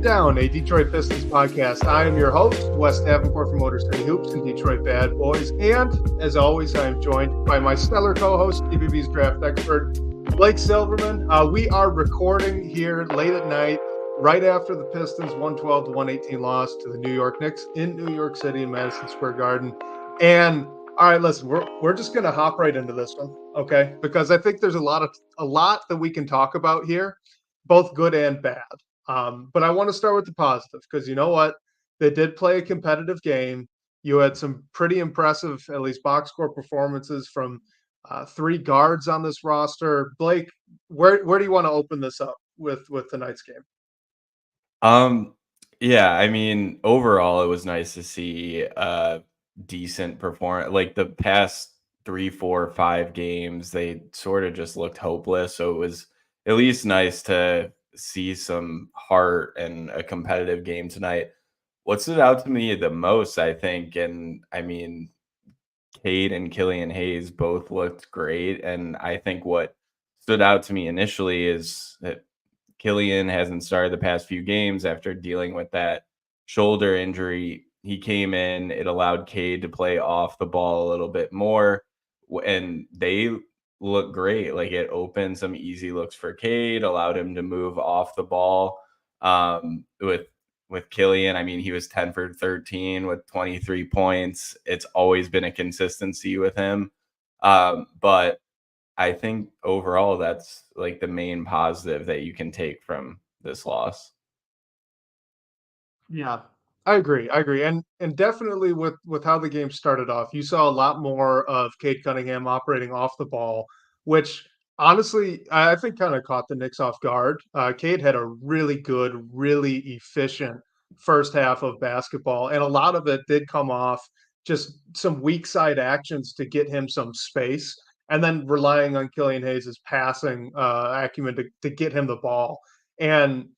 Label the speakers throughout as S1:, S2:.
S1: Pindown, a Detroit Pistons podcast. I am your host, Wes Davenport from Motor City Hoops and Detroit Bad Boys. And as always, I am joined by my stellar co-host, DBB's draft expert, Blake Silverman. We are recording here late at night, right after the Pistons 112-118 loss to the New York Knicks in New York City in Madison Square Garden. And all right, listen, we're just going to hop right into this one, okay? Because I think there's a lot that we can talk about here, both good and bad. But I want to start with the positive because you know what? They did play a competitive game. You had some pretty impressive, at least box score performances from three guards on this roster. Blake, where do you want to open this up with tonight's game?
S2: Yeah, I mean, overall, it was nice to see decent performance. Like the past 3, 4, 5 games, they sort of just looked hopeless. So it was at least nice to see some heart and a competitive game tonight. What stood out to me the most, I think, and I mean, Cade and Killian Hayes both looked great. And I think what stood out to me initially is that Killian hasn't started the past few games after dealing with that shoulder injury. He came in, it allowed Cade to play off the ball a little bit more, and they look great. Like it opened some easy looks for Cade, allowed him to move off the ball. With Killian, I mean, he was 10 for 13 with 23 points. It's always been a consistency with him. But I think overall that's like the main positive that you can take from this loss.
S1: Yeah, I agree. And definitely with how the game started off, you saw a lot more of Cade Cunningham operating off the ball, which honestly I think kind of caught the Knicks off guard. Cade had a really good, really efficient first half of basketball, and a lot of it did come off just some weak side actions to get him some space, and then relying on Killian Hayes' passing acumen to get him the ball. And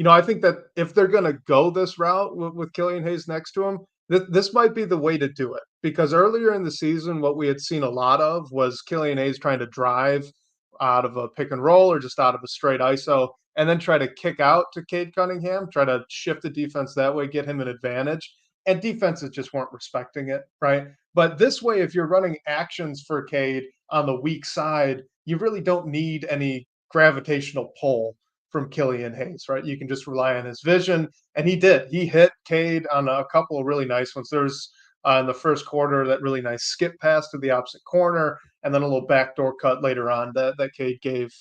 S1: I think that if they're going to go this route with Killian Hayes next to him, this might be the way to do it. Because earlier in the season, what we had seen a lot of was Killian Hayes trying to drive out of a pick and roll or just out of a straight ISO, and then try to kick out to Cade Cunningham, try to shift the defense that way, get him an advantage. And defenses just weren't respecting it, right? But this way, if you're running actions for Cade on the weak side, you really don't need any gravitational pull from Killian Hayes, right? You can just rely on his vision. And he did. He hit Cade on a couple of really nice ones. There's in the first quarter that really nice skip pass to the opposite corner, and then a little backdoor cut later on that Cade gave.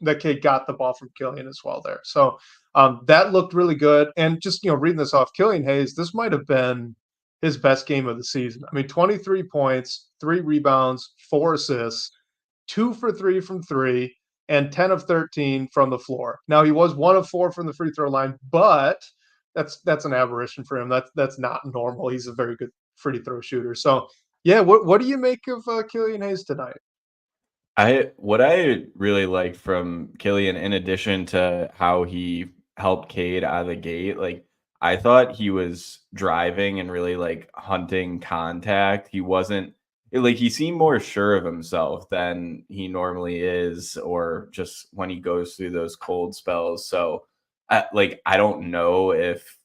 S1: That Cade got the ball from Killian as well there. So that looked really good. And just reading this off, Killian Hayes, this might have been his best game of the season. I mean, 23 points, 3 rebounds, 4 assists, 2 for 3 from 3. And 10 of 13 from the floor. Now he was 1 of 4 from the free throw line, but that's an aberration for him. That's not normal. He's a very good free throw shooter. So yeah, what do you make of Killian Hayes tonight?
S2: What I really liked from Killian, in addition to how he helped Cade out of the gate, like I thought he was driving and really like hunting contact. He wasn't like he seemed more sure of himself than he normally is, or just when he goes through those cold spells. So I don't know if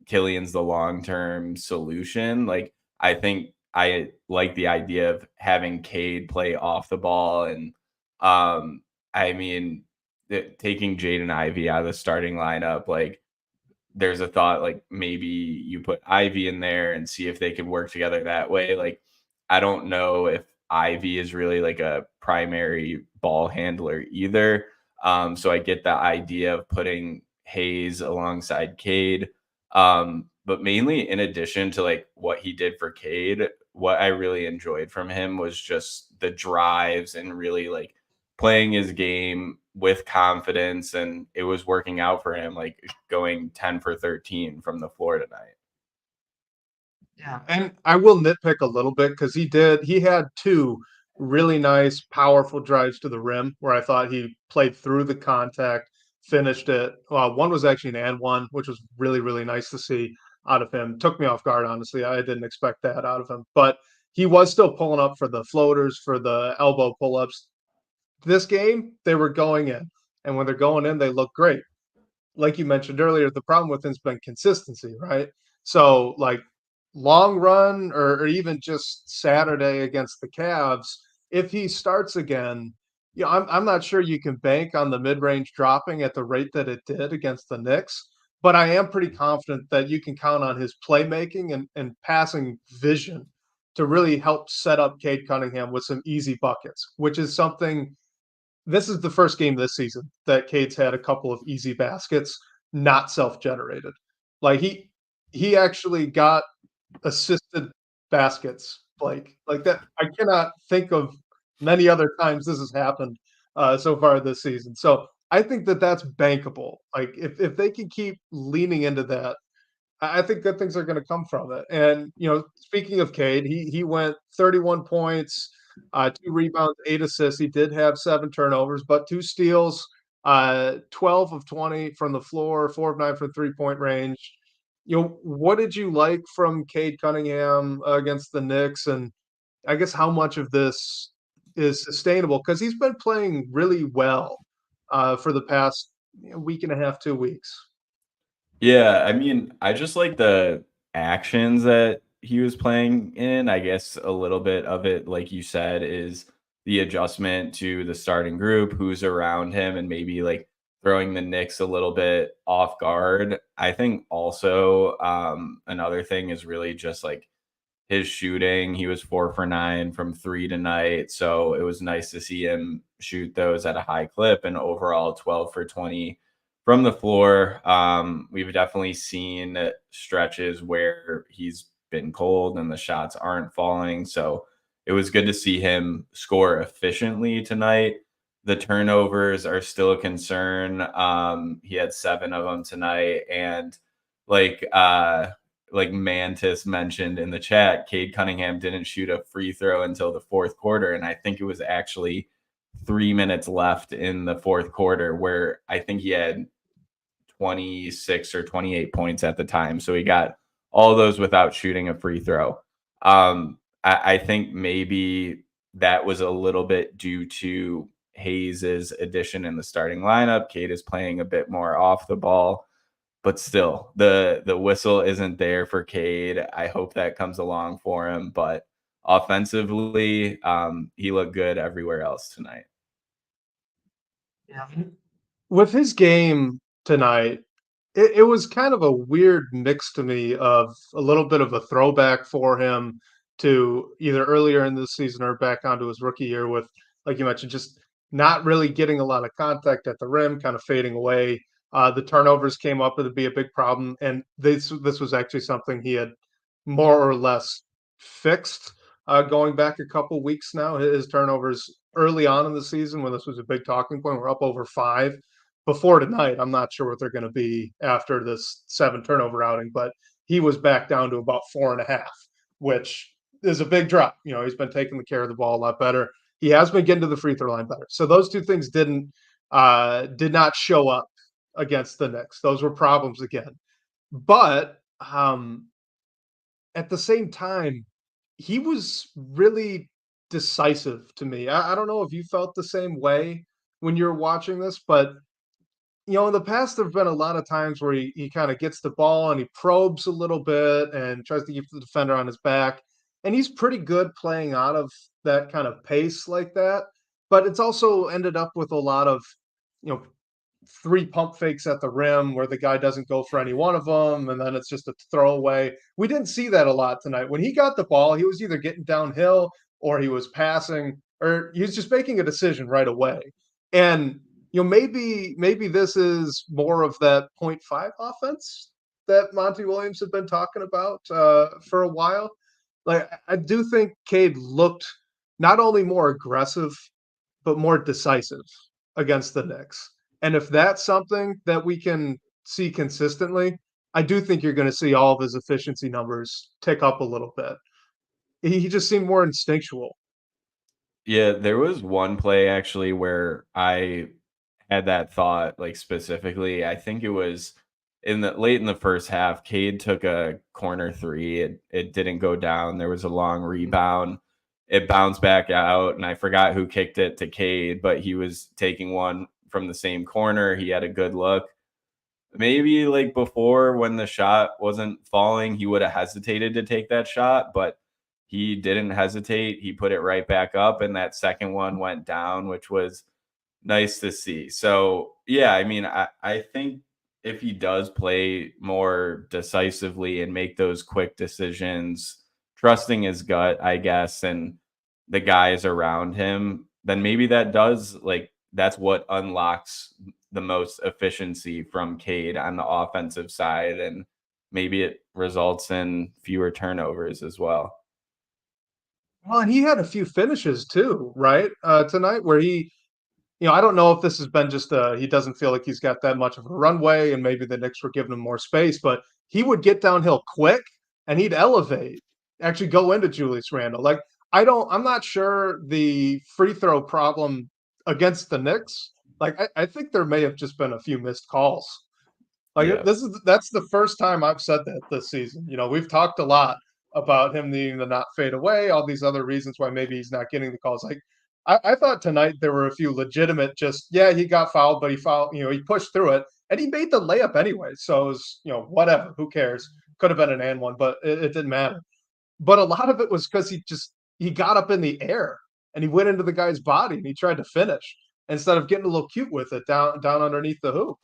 S2: Killian's the long-term solution. Like I think I like the idea of having Cade play off the ball, and I mean taking Jaden Ivey out of the starting lineup, like there's a thought like maybe you put Ivy in there and see if they can work together that way. Like I don't know if Ivy is really like a primary ball handler either. So I get the idea of putting Hayes alongside Cade. But mainly in addition to like what he did for Cade, what I really enjoyed from him was just the drives and really like playing his game with confidence. And it was working out for him, like going 10 for 13 from the floor tonight.
S1: Yeah, and I will nitpick a little bit because he had 2 really nice, powerful drives to the rim where I thought he played through the contact, finished it. One was actually an and one, which was really, really nice to see out of him. Took me off guard, honestly. I didn't expect that out of him, but he was still pulling up for the floaters, for the elbow pull-ups. This game, they were going in, and when they're going in, they look great. like you mentioned earlier, the problem with him's been consistency, right? So like long run or even just Saturday against the Cavs, if he starts again, I'm not sure you can bank on the mid range dropping at the rate that it did against the Knicks, but I am pretty confident that you can count on his playmaking and passing vision to really help set up Cade Cunningham with some easy buckets, which is something. This is the first game this season that Cade's had a couple of easy baskets, not self-generated. Like he actually got assisted baskets, like that. I cannot think of many other times this has happened so far this season. So I think that that's bankable. Like if they can keep leaning into that, I think good things are going to come from it. And speaking of Cade, he went 31 points, 2 rebounds, 8 assists. He did have 7 turnovers, but 2 steals, 12 of 20 from the floor, 4 of 9 from 3-point range. What did you like from Cade Cunningham against the Knicks, and I guess how much of this is sustainable because he's been playing really well for the past week and a half, 2 weeks.
S2: Yeah, I mean, I just like the actions that he was playing in. I guess a little bit of it, like you said, is the adjustment to the starting group, who's around him, and maybe like throwing the Knicks a little bit off guard. I think also another thing is really just like his shooting. He was 4 for 9 from three tonight. So it was nice to see him shoot those at a high clip, and overall 12 for 20 from the floor. We've definitely seen stretches where he's been cold and the shots aren't falling. So it was good to see him score efficiently tonight. The turnovers are still a concern. He had 7 of them tonight, and like like Mantis mentioned in the chat, Cade Cunningham didn't shoot a free throw until the fourth quarter. And I think it was actually 3 minutes left in the fourth quarter where I think he had 26 or 28 points at the time. So he got all those without shooting a free throw. I think maybe that was a little bit due to Hayes's addition in the starting lineup. Cade is playing a bit more off the ball. But still, the whistle isn't there for Cade. I hope that comes along for him. But offensively, he looked good everywhere else tonight.
S1: Yeah. With his game tonight, it was kind of a weird mix to me of a little bit of a throwback for him to either earlier in this season or back onto his rookie year with, like you mentioned, just not really getting a lot of contact at the rim, kind of fading away. The turnovers came up to be a big problem, and this was actually something he had more or less fixed going back a couple weeks now. His turnovers early on in the season, when this was a big talking point, were up over 5. Before tonight, I'm not sure what they're going to be after this 7 turnover outing, but he was back down to about 4.5, which is a big drop. He's been taking the care of the ball a lot better. He has been getting to the free throw line better. So those two things did not show up against the Knicks. Those were problems again. But at the same time, he was really decisive to me. I don't know if you felt the same way when you're watching this, but in the past, there have been a lot of times where he kind of gets the ball and he probes a little bit and tries to keep the defender on his back. And he's pretty good playing out of that kind of pace like that. But it's also ended up with a lot of, you know, 3 pump fakes at the rim where the guy doesn't go for any one of them, and then it's just a throwaway. We didn't see that a lot tonight. When he got the ball, he was either getting downhill or he was passing or he was just making a decision right away. And maybe this is more of that point 0.5 offense that Monty Williams had been talking about for a while. Like I do think Cade looked not only more aggressive but more decisive against the Knicks. And if that's something that we can see consistently, I do think you're going to see all of his efficiency numbers tick up a little bit. He just seemed more instinctual.
S2: Yeah, there was one play actually where I had that thought, like specifically. I think it was in the late in the first half. Cade took a corner three. It didn't go down. There was a long rebound. It bounced back out, and I forgot who kicked it to Cade, but he was taking one from the same corner. He had a good look. maybe like before when the shot wasn't falling, he would have hesitated to take that shot, but he didn't hesitate. He put it right back up, and that second one went down, which was nice to see. So yeah, I mean, I think if he does play more decisively and make those quick decisions, trusting his gut, I guess, and the guys around him, then maybe that does like that's what unlocks the most efficiency from Cade on the offensive side, and maybe it results in fewer turnovers as well.
S1: Well, and he had a few finishes too, right? Tonight where I don't know if this has been just he doesn't feel like he's got that much of a runway, and maybe the Knicks were giving him more space, but he would get downhill quick and he'd elevate, actually go into Julius Randle. Like I'm not sure the free throw problem against the Knicks. Like I think there may have just been a few missed calls. Like
S2: Yeah.
S1: that's the first time I've said that this season. We've talked a lot about him needing to not fade away, all these other reasons why maybe he's not getting the calls. Like I thought tonight there were a few legitimate yeah, he got fouled, but he fouled, he pushed through it and he made the layup anyway. So it was, whatever, who cares? Could have been an and one, but it didn't matter. But a lot of it was because he got up in the air and he went into the guy's body and he tried to finish instead of getting a little cute with it down underneath the hoop.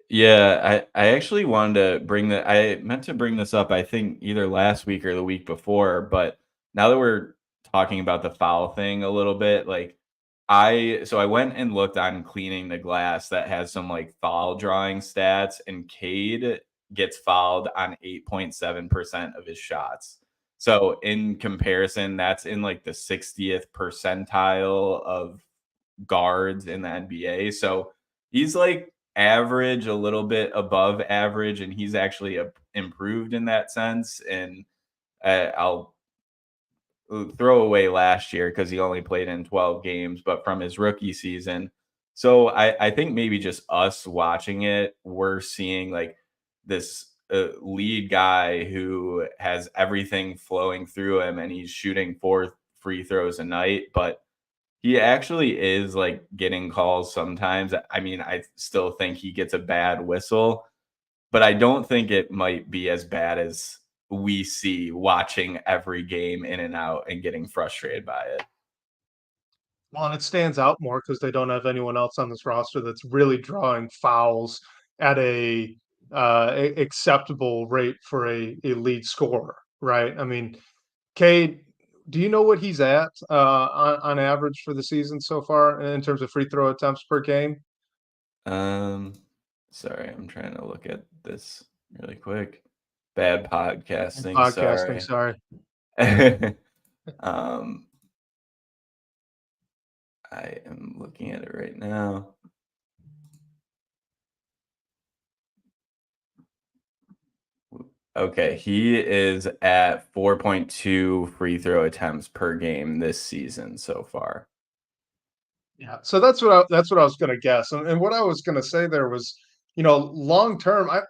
S2: Yeah, I actually wanted to I meant to bring this up, I think either last week or the week before, but now that we're talking about the foul thing a little bit, like I went and looked on Cleaning the Glass that has some like foul drawing stats, and Cade gets fouled on 8.7% of his shots. So in comparison, that's in like the 60th percentile of guards in the NBA. So he's like average, a little bit above average, and he's actually improved in that sense. And I'll throw away last year because he only played in 12 games, but from his rookie season. So I think maybe just us watching it, we're seeing like this lead guy who has everything flowing through him and he's shooting 4 free throws a night, but he actually is like getting calls sometimes. I mean, I still think he gets a bad whistle, but I don't think it might be as bad as we see watching every game in and out and getting frustrated by it.
S1: Well, and it stands out more because they don't have anyone else on this roster that's really drawing fouls at acceptable rate for a lead scorer, right? I mean, Cade, do you know what he's at on average for the season so far in terms of free throw attempts per game?
S2: Um, Sorry, I'm trying to look at this really quick. Bad podcasting,
S1: Podcasting,
S2: sorry.
S1: sorry.
S2: um, I am looking at it right now. Okay, he is at 4.2 free throw attempts per game this season so far.
S1: Yeah, so that's what I was going to guess, and what I was going to say there was, long term, I'm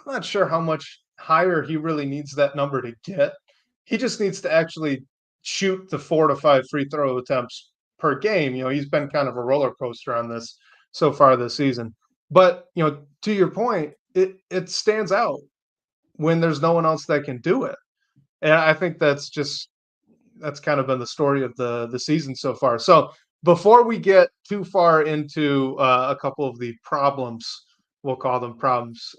S1: not sure how much higher he really needs that number to get. He just needs to actually shoot the 4 to 5 free throw attempts per game. He's been kind of a roller coaster on this so far this season. But to your point, it stands out when there's no one else that can do it, and I think that's kind of been the story of the season so far. So before we get too far into a couple of the problems, we'll call them problems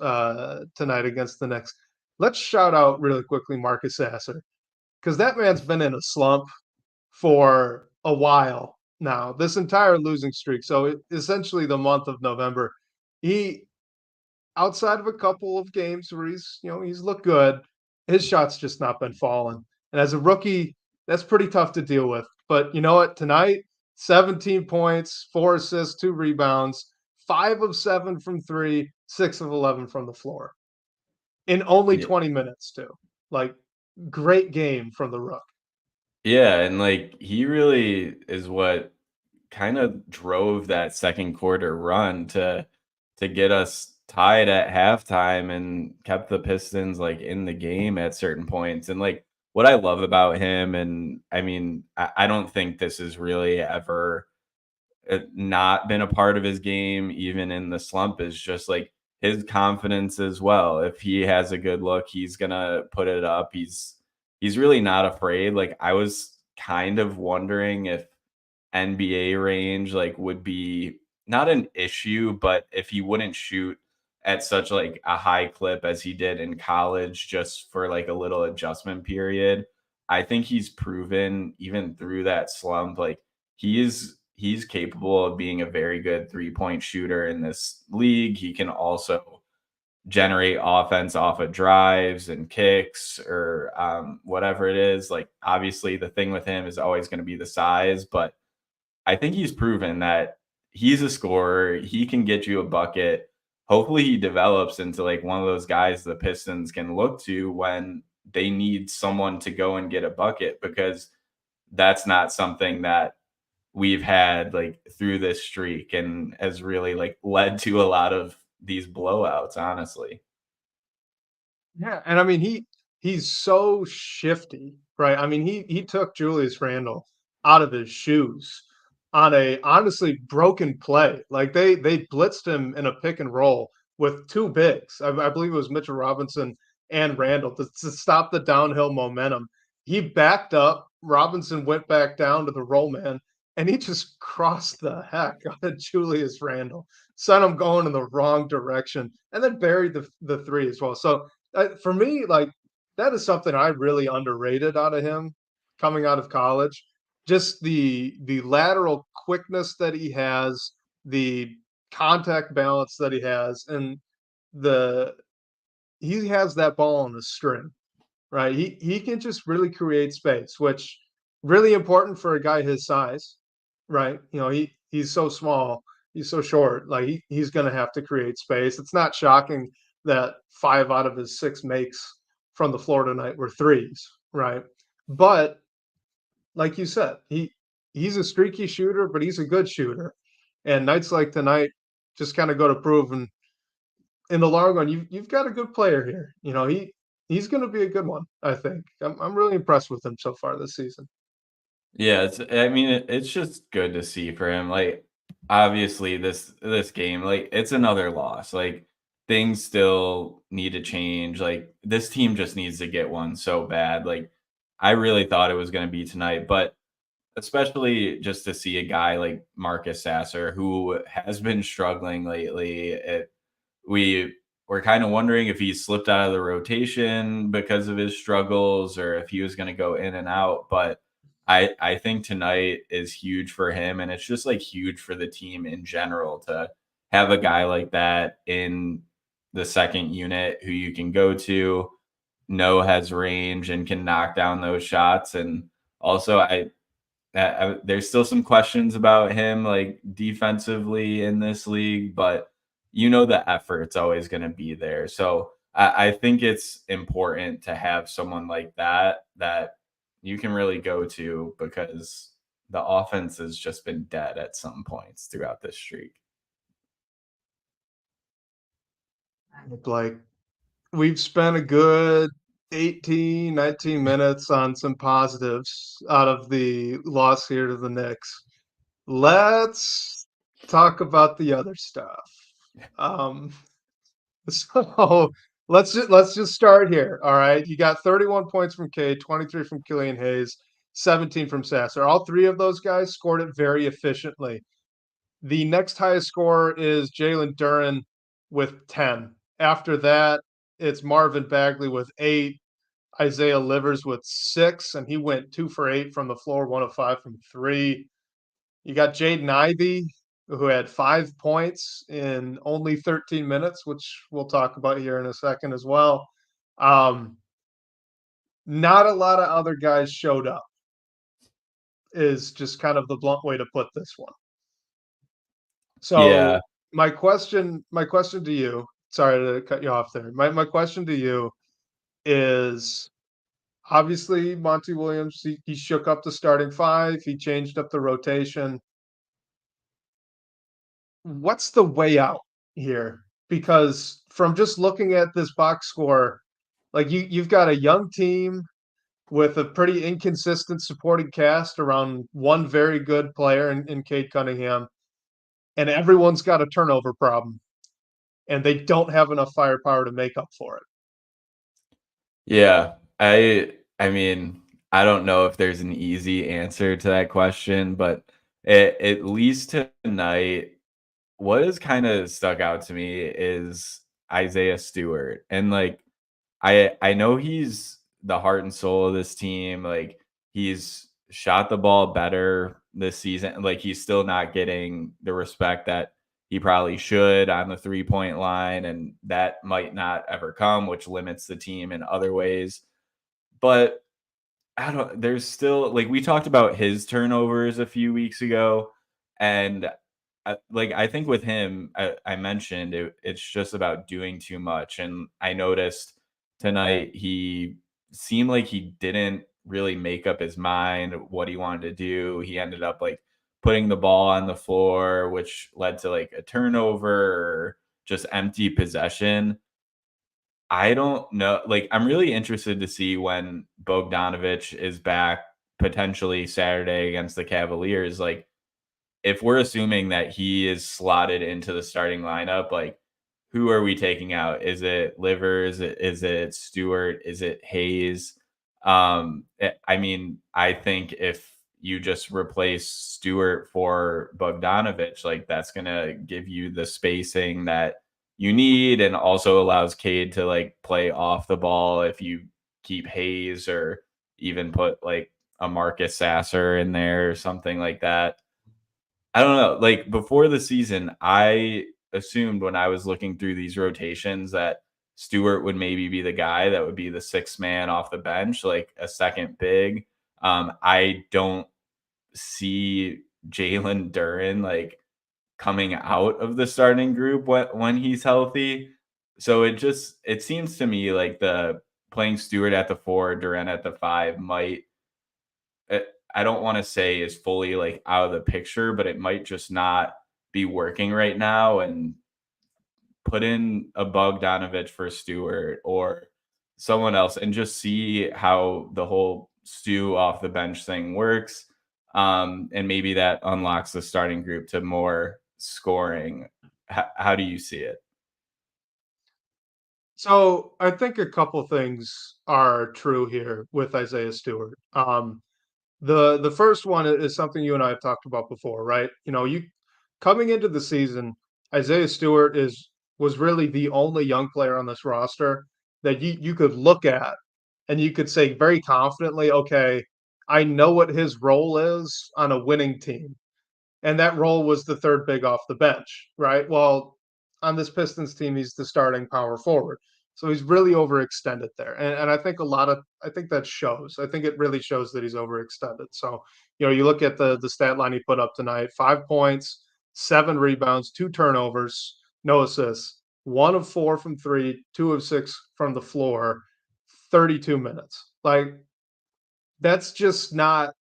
S1: tonight against the Knicks, let's shout out really quickly Marcus Sasser because that man's been in a slump for a while now. This entire losing streak, so essentially the month of November, he outside of a couple of games where he's looked good, his shot's just not been falling. And as a rookie, that's pretty tough to deal with. But you know what? Tonight, 17 points, 4 assists, 2 rebounds, 5 of 7 from three, 6 of 11 from the floor in only
S2: Yeah.
S1: 20 minutes, too. Like, great game from the Rook.
S2: Yeah, and like he really is what kind of drove that second quarter run to get us tied at halftime and kept the Pistons like in the game at certain points. And like what I love about him, and I mean, I don't think this is really ever not been a part of his game, even in the slump, is just like his confidence as well. If he has a good look, he's gonna put it up. He's really not afraid. Like I was kind of wondering if NBA range like would be not an issue, but if he wouldn't shoot at such like a high clip as he did in college just for like a little adjustment period, I think he's proven even through that slump like he's capable of being a very good three-point shooter in this league. He can also generate offense off of drives and kicks or whatever it is. Like obviously the thing with him is always going to be the size, but I think he's proven that he's a scorer. He can get you a bucket. Hopefully, he develops into like one of those guys the Pistons can look to when they need someone to go and get a bucket, because that's not something that we've had like through this streak and has really like led to a lot of these blowouts, honestly.
S1: Yeah, and I mean he's so shifty, right? I mean he took Julius Randle out of his shoes on a honestly broken play. Like they blitzed him in a pick and roll with two bigs. I believe it was Mitchell Robinson and Randall to stop the downhill momentum. He backed up. Robinson went back down to the roll man, and he just crossed the heck out of Julius Randle, sent him going in the wrong direction, and then buried the three as well. So for me, like that is something I really underrated out of him coming out of college. Just the lateral quickness that he has, the contact balance that he has, and the he has that ball on the string, right? He can just really create space, which really important for a guy his size, right? You know, he's so small, he's so short, like he's going to have to create space. It's not shocking that 5 out of his 6 makes from the floor tonight were threes, right? But like you said, he's a streaky shooter, but he's a good shooter. And nights like tonight just kind of go to prove and in the long run, you've got a good player here. You know, he's going to be a good one. I think I'm really impressed with him so far this season.
S2: Yeah, I mean, it's just good to see for him. Like, obviously, this game, like, it's another loss. Like, things still need to change. Like, this team just needs to get one so bad. Like, I really thought it was going to be tonight, but especially just to see a guy like Marcus Sasser who has been struggling lately. We were kind of wondering if he slipped out of the rotation because of his struggles or if he was going to go in and out, but I think tonight is huge for him, and it's just like huge for the team in general to have a guy like that in the second unit who you can go to, know has range and can knock down those shots. And also there's still some questions about him like defensively in this league, but the effort's always going to be there. So I think it's important to have someone like that you can really go to, because the offense has just been dead at some points throughout this streak.
S1: Like we've spent a good 18, 19 minutes on some positives out of the loss here to the Knicks. Let's talk about the other stuff. Um, so let's just start here. All right. You got 31 points from Cade, 23 from Killian Hayes, 17 from Sasser. All three of those guys scored it very efficiently. The next highest scorer is Jalen Duren with 10. After that, it's Marvin Bagley with 8, Isaiah Livers with 6, and he went 2 for 8 from the floor, 1 of 5 from 3. You got Jaden Ivey, who had 5 points in only 13 minutes, which we'll talk about here in a second as well. Not a lot of other guys showed up, is just kind of the blunt way to put this one.
S2: Yeah.
S1: So my question to you, sorry to cut you off there. My question to you is obviously Monty Williams, he shook up the starting five, he changed up the rotation. What's the way out here? Because from just looking at this box score, like you've got a young team with a pretty inconsistent supporting cast around one very good player in Cade Cunningham, and everyone's got a turnover problem. and they don't have enough firepower to make up for it.
S2: Yeah, I mean, I don't know if there's an easy answer to that question, but at least tonight, what has kind of stuck out to me is Isaiah Stewart. And like I know he's the heart and soul of this team. Like he's shot the ball better this season. Like he's still not getting the respect that he probably should on the 3-point line, and that might not ever come, which limits the team in other ways. But I don't there's still like we talked about his turnovers a few weeks ago, and I think with him, I mentioned it's just about doing too much. And I noticed tonight he seemed like he didn't really make up his mind what he wanted to do. He ended up like putting the ball on the floor, which led to like a turnover or just empty possession. I don't know. Like, I'm really interested to see when Bogdanovich is back potentially Saturday against the Cavaliers. Like, if we're assuming that he is slotted into the starting lineup, like who are we taking out? Is it Livers? Is it Stewart? Is it Hayes? I mean, I think if you just replace Stewart for Bogdanovich, like that's gonna give you the spacing that you need, and also allows Cade to like play off the ball if you keep Hayes or even put like a Marcus Sasser in there or something like that. I don't know. Like before the season, I assumed when I was looking through these rotations that Stewart would maybe be the guy that would be the sixth man off the bench, like a second big. I don't see Jalen Duren like coming out of the starting group when he's healthy. So it seems to me like the playing Stewart at the 4, Duren at the 5 might I don't want to say is fully like out of the picture, but it might just not be working right now. And put in a Bogdanovich for Stewart or someone else and just see how the whole stew off the bench thing works. And maybe that unlocks the starting group to more scoring. How do you see it?
S1: So I think a couple things are true here with Isaiah Stewart. The first one is something you and I have talked about before, right? You know, you coming into the season, Isaiah Stewart is was really the only young player on this roster that you could look at and you could say very confidently, okay, I know what his role is on a winning team. And that role was the third big off the bench, right? Well, on this Pistons team, he's the starting power forward. So he's really overextended there. And I think I think that shows. I think it really shows that he's overextended. So, you know, you look at the stat line he put up tonight, 5 points, 7 rebounds, 2 turnovers, no assists, 1 of 4 from three, 2 of 6 from the floor, 32 minutes. Like that's just not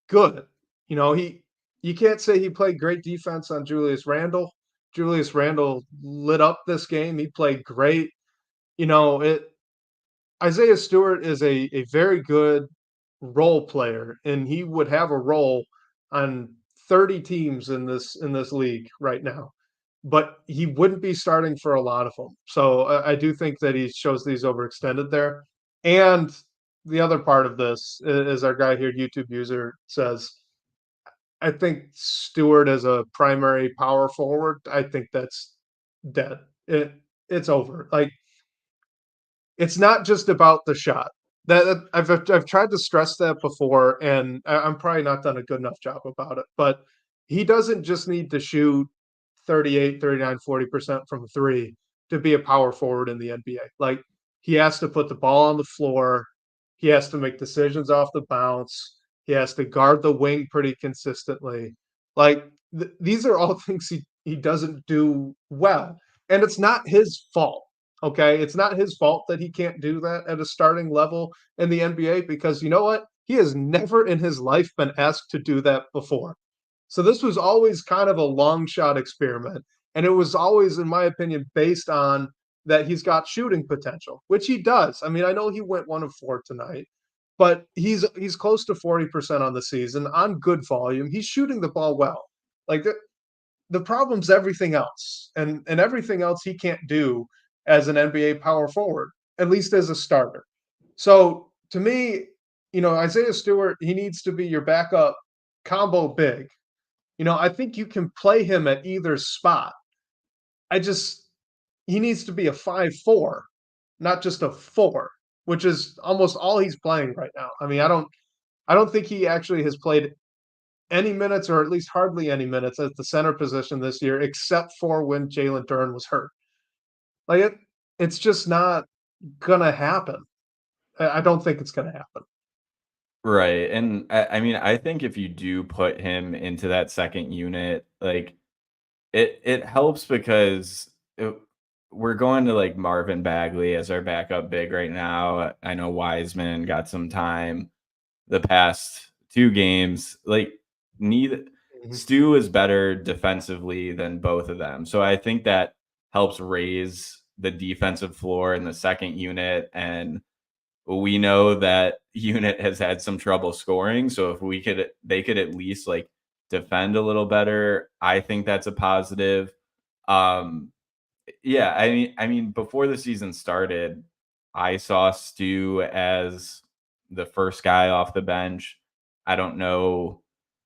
S1: good. You know, you can't say he played great defense on Julius Randle. Julius Randle lit up this game. He played great. You know, it Isaiah Stewart is a very good role player, and he would have a role on 30 teams in this league right now. But he wouldn't be starting for a lot of them. So I do think that he shows these overextended there. And the other part of this is our guy here, YouTube user, says I think Stewart as a primary power forward, I think that's dead. It's over. Like it's not just about the shot. I've tried to stress that before, and I'm probably not done a good enough job about it. But he doesn't just need to shoot 38, 39, 40% from three to be a power forward in the NBA. Like he has to put the ball on the floor. He has to make decisions off the bounce. He has to guard the wing pretty consistently. Like these are all things he doesn't do well. And it's not his fault. Okay. It's not his fault that he can't do that at a starting level in the NBA because you know what? He has never in his life been asked to do that before. So this was always kind of a long shot experiment. And it was always, in my opinion, based on that he's got shooting potential, which he does. I mean, I know he went 1 of 4 tonight, but he's close to 40% on the season on good volume. He's shooting the ball well. Like the problem's everything else, and everything else he can't do as an NBA power forward, at least as a starter. So to me, Isaiah Stewart, he needs to be your backup combo big. I think you can play him at either spot. I just he needs to be a 5-4, not just a 4, which is almost all he's playing right now. I mean, I don't think he actually has played any minutes, or at least hardly any minutes, at the center position this year, except for when Jalen Duren was hurt. Like it's just not gonna happen. I don't think it's gonna happen.
S2: Right. And I mean, I think if you do put him into that second unit, like it helps because we're going to like Marvin Bagley as our backup big right now. I know Wiseman got some time the past two games. Like neither
S1: Mhm.
S2: Stu is better defensively than both of them. So I think that helps raise the defensive floor in the second unit. And we know that unit has had some trouble scoring. So if they could at least like defend a little better, I think that's a positive. Um, yeah, I mean, before the season started, I saw Stu as the first guy off the bench. I don't know,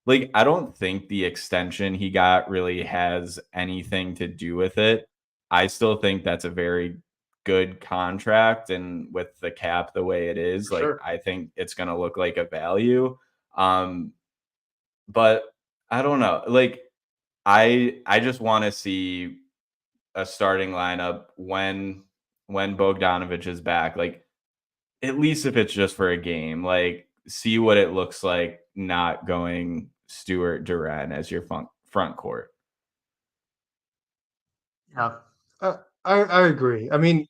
S2: like I don't think the extension he got really has anything to do with it. I still think that's a very good contract, and with the cap the way it is,
S1: For
S2: like
S1: sure.
S2: I think it's going to look like a value. Um, but I don't know. Like I just want to see a starting lineup when Bogdanovich is back. Like at least if it's just for a game, like see what it looks like not going Stewart Duran as your front court.
S1: Yeah. I agree. I mean,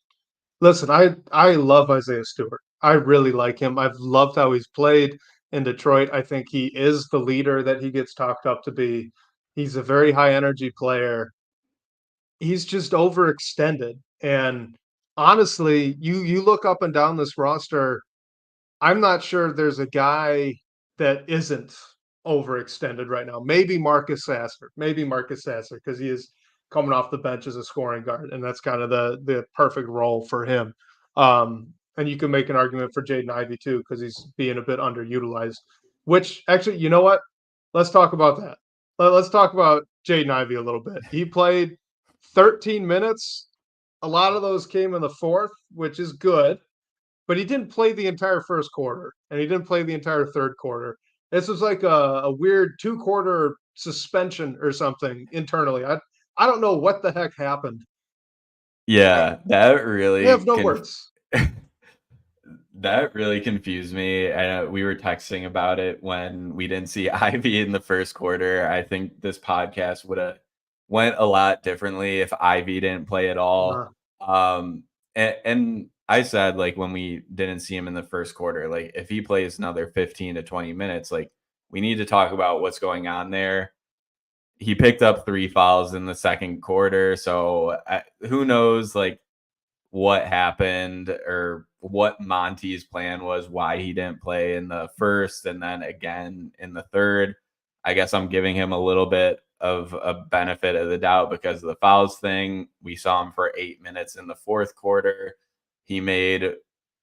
S1: listen, I love Isaiah Stewart. I really like him. I've loved how he's played in Detroit. I think he is the leader that he gets talked up to be. He's a very high energy player. He's just overextended. And honestly, you look up and down this roster, I'm not sure there's a guy that isn't overextended right now. Maybe Marcus Sasser, because he is coming off the bench as a scoring guard, and that's kind of the perfect role for him. And you can make an argument for Jaden Ivey too, because he's being a bit underutilized. Which actually, you know what? Let's talk about that. Let's talk about Jaden Ivey a little bit. He played 13 minutes. A lot of those came in the fourth, which is good, but he didn't play the entire first quarter, and he didn't play the entire third quarter. This was like a weird 2-quarter suspension or something internally. I don't know what the heck happened. I,
S2: Yeah, that
S1: I have
S2: really
S1: no
S2: can
S1: words.
S2: that really confused me. We were texting about it when we didn't see Ivy in the first quarter. I think this podcast would have went a lot differently if Ivy didn't play at all.
S1: Uh,
S2: And I said like when we didn't see him in the first quarter, like if he plays another 15 to 20 minutes, like we need to talk about what's going on there. He picked up three fouls in the second quarter, so who knows like what happened or what Monty's plan was, why he didn't play in the first and then again in the third. I guess I'm giving him a little bit of a benefit of the doubt because of the fouls thing. We saw him for 8 minutes in the fourth quarter. He made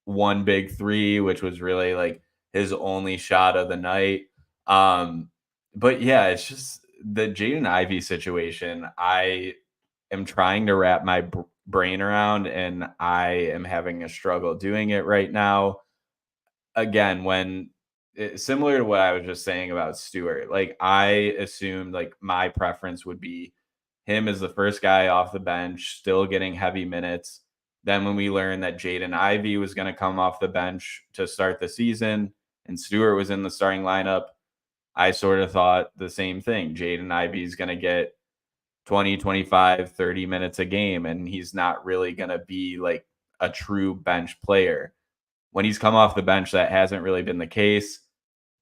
S2: one big three, which was really like his only shot of the night. But yeah, it's just the Jaden Ivey situation. I am trying to wrap my brain around, and I am having a struggle doing it right now. Again, similar to what I was just saying about Stewart, like I assumed like my preference would be him as the first guy off the bench, still getting heavy minutes. Then when we learned that Jaden Ivey was going to come off the bench to start the season and Stewart was in the starting lineup, I sort of thought the same thing. Jaden Ivey is going to get 20, 25, 30 minutes a game, and he's not really going to be like a true bench player. When he's come off the bench, that hasn't really been the case.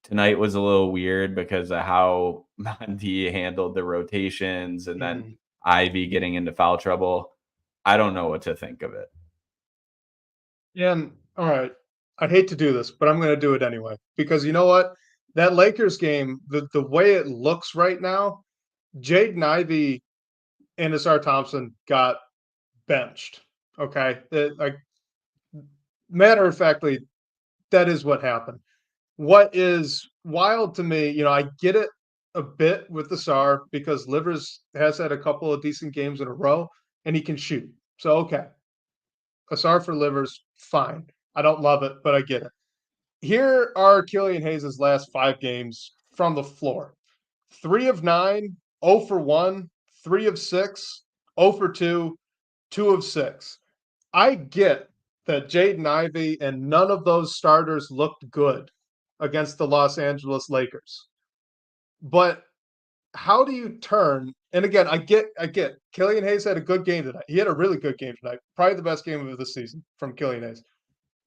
S2: Tonight was a little weird because of how Monty handled the rotations and then
S1: mhm.
S2: Ivy getting into foul trouble. I don't know what to think of it.
S1: Yeah, and all right. I hate to do this, but I'm going to do it anyway, because you know what? That Lakers game, the way it looks right now, Jaden Ivey and Asar Thompson got benched. Okay. Like, matter of factly, that is what happened. What is wild to me, I get it a bit with the SAR because Livers has had a couple of decent games in a row and he can shoot. So, okay. A SAR for Livers, fine. I don't love it, but I get it. Here are Killian Hayes' last 5 games from the floor: 3 of 9, 0 for 1, 3 of 6, 0 for 2, 2 of 6. I get that Jaden Ivey and none of those starters looked good against the Los Angeles Lakers. But how do you turn? And again, I get Killian Hayes had a good game tonight. He had a really good game tonight. Probably the best game of the season from Killian Hayes.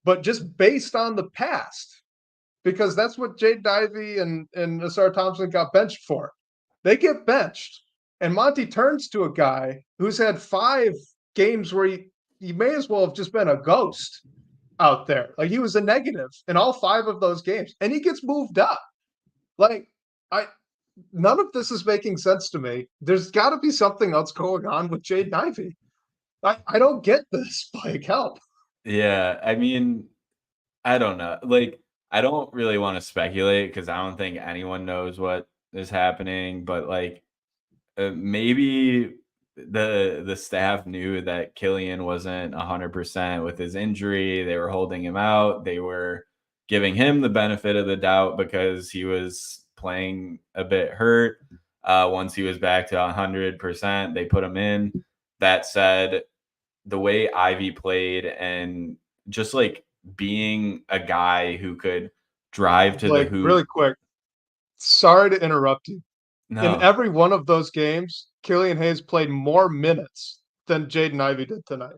S1: But just based on the past, because that's what Jaden Ivey and Asar Thompson got benched for. They get benched. And Monty turns to a guy who's had 5 games where he may as well have just been a ghost out there. Like, he was a negative in all 5 of those games, and he gets moved up. Like, I none of this is making sense to me. There's got to be something else going on with Jaden Ivey. I don't get this. Like, help.
S2: Yeah, I mean, I don't know. Like, I don't really want to speculate because I don't think anyone knows what is happening. But like, maybe the staff knew that Killian wasn't 100% with his injury. They were holding him out. They were giving him the benefit of the doubt because he was playing a bit hurt. Once he was back to 100%, they put him in. That said, the way Ivy played and just like being a guy who could drive to the
S1: Like,
S2: hoop.
S1: really quick. Sorry to interrupt you. In
S2: No.
S1: every one of those games, Killian Hayes played more minutes than Jaden Ivey did tonight.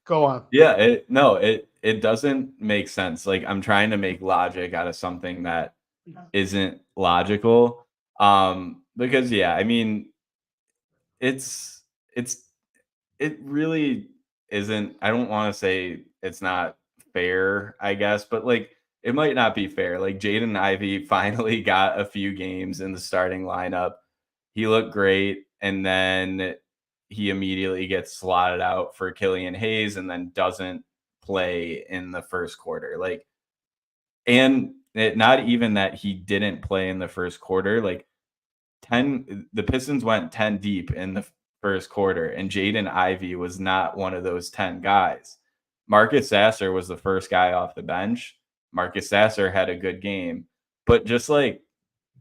S1: Go on.
S2: Yeah, it doesn't make sense. Like, I'm trying to make logic out of something that isn't logical. Because yeah, I mean, it's it's it really isn't. I don't want to say it's not fair, I guess, but like it might not be fair. Like, Jaden Ivey finally got a few games in the starting lineup. He looked great, and then he immediately gets slotted out for Killian Hayes and then doesn't play in the first quarter. Like, and not even that he didn't play in the first quarter. Like, the Pistons went 10 deep in the first quarter, and Jaden Ivey was not one of those 10 guys. Marcus Sasser was the first guy off the bench. Marcus Sasser had a good game, but just like,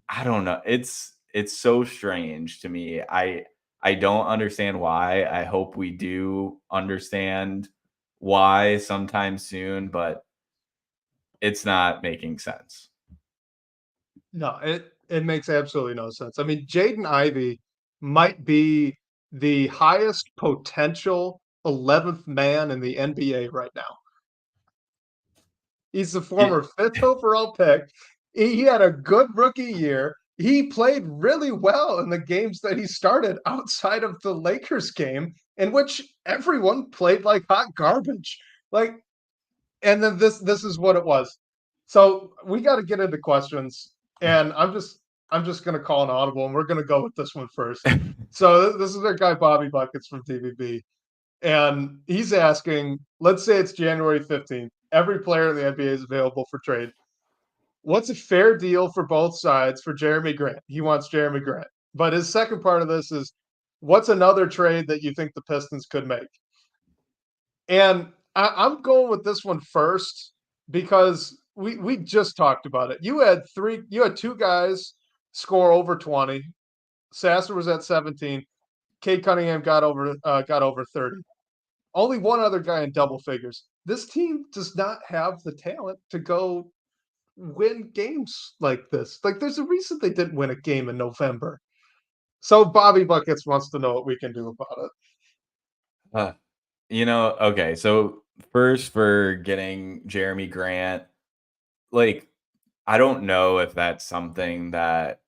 S2: I don't know, it's so strange to me. I don't understand why. I hope we do understand why sometime soon, but it's not making sense.
S1: No, it makes absolutely no sense. I mean, Jaden Ivey might be the highest potential 11th man in the NBA right now. He's the former
S2: It,
S1: 5th overall pick. He had a good rookie year. He played really well in the games that he started outside of the Lakers game, in which everyone played like hot garbage. Like, and then this is what it was. So we got to get into questions, and I'm just gonna call an audible, and we're gonna go with this one first. So this is our guy Bobby Buckets from TVB, and he's asking, let's say it's January 15th. Every player in the NBA is available for trade. What's a fair deal for both sides for Jeremy Grant? He wants Jeremy Grant. But his second part of this is, what's another trade that you think the Pistons could make? And I'm going with this one first because we just talked about it. You had 2 guys score over 20. Sasser was at 17. Cade Cunningham got over 30. Only one other guy in double figures. This team does not have the talent to go win games like this. Like, there's a reason they didn't win a game in November. So Bobby Buckets wants to know what we can do about it.
S2: uh, okay. So first, for getting Jeremy Grant, like, I don't know if that's something that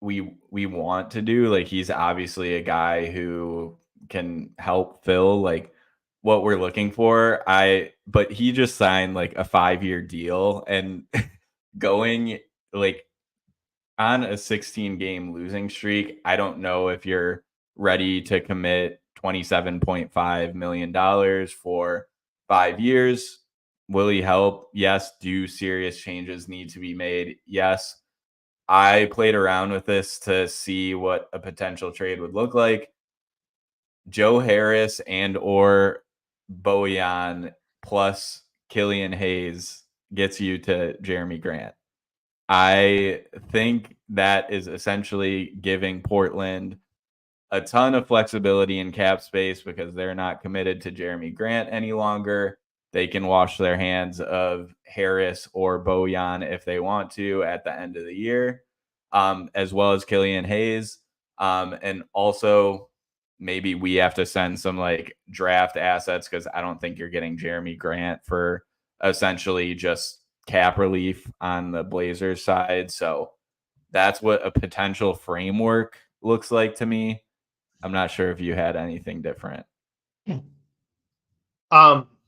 S2: we want to do. Like, he's obviously a guy who can help fill like what we're looking for. But he just signed like a 5-year deal, and going like on a 16 game losing streak, I don't know if you're ready to commit $27.5 million for 5 years. Will he help? Yes. Do serious changes need to be made? Yes. I played around with this to see what a potential trade would look like. Joe Harris and or Bojan plus Killian Hayes gets you to Jeremy Grant. I think that is essentially giving Portland a ton of flexibility in cap space because they're not committed to Jeremy Grant any longer. They can wash their hands of Harris or Bojan if they want to at the end of the year, as well as Killian Hayes. And also, maybe we have to send some like draft assets because I don't think you're getting Jeremy Grant for essentially just cap relief on the Blazers side. So that's what a potential framework looks like to me. I'm not sure if you had anything different.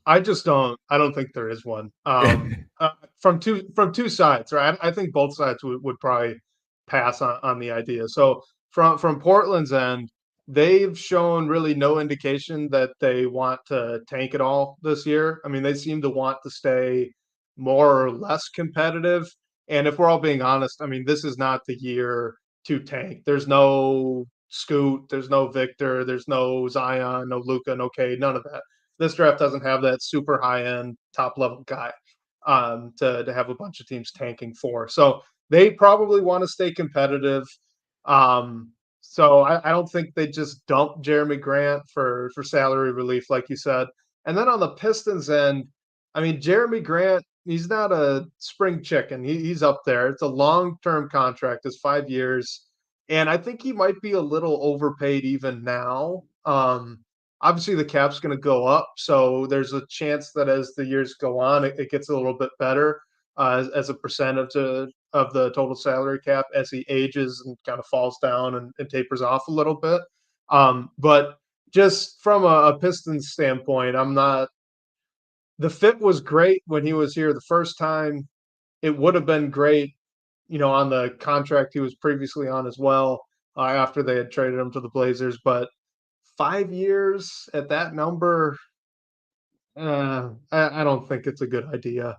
S1: I just don't. I don't think there is one. From two sides, right? I think both sides would probably pass on the idea. So from Portland's end, they've shown really no indication that they want to tank it all this year. I mean, they seem to want to stay more or less competitive. And if we're all being honest, I mean, this is not the year to tank. There's no Scoot, there's no Victor, there's no Zion, no Luca, no Cade, none of that. This draft doesn't have that super high end top level guy to have a bunch of teams tanking for. So they probably want to stay competitive. So I don't think they just dump Jeremy Grant for salary relief, like you said. And then on the Pistons end, I mean, Jeremy Grant, he's not a spring chicken. He's up there. It's a long term contract. It's 5 years, and I think he might be a little overpaid even now. Obviously the cap's going to go up, so there's a chance that as the years go on, it gets a little bit better as a percent of the total salary cap as he ages and kind of falls down and tapers off a little bit. But just from a Pistons standpoint, I'm not. The fit was great when he was here the first time. It would have been great, on the contract he was previously on as well after they had traded him to the Blazers, but 5 years at that number, I don't think it's a good idea.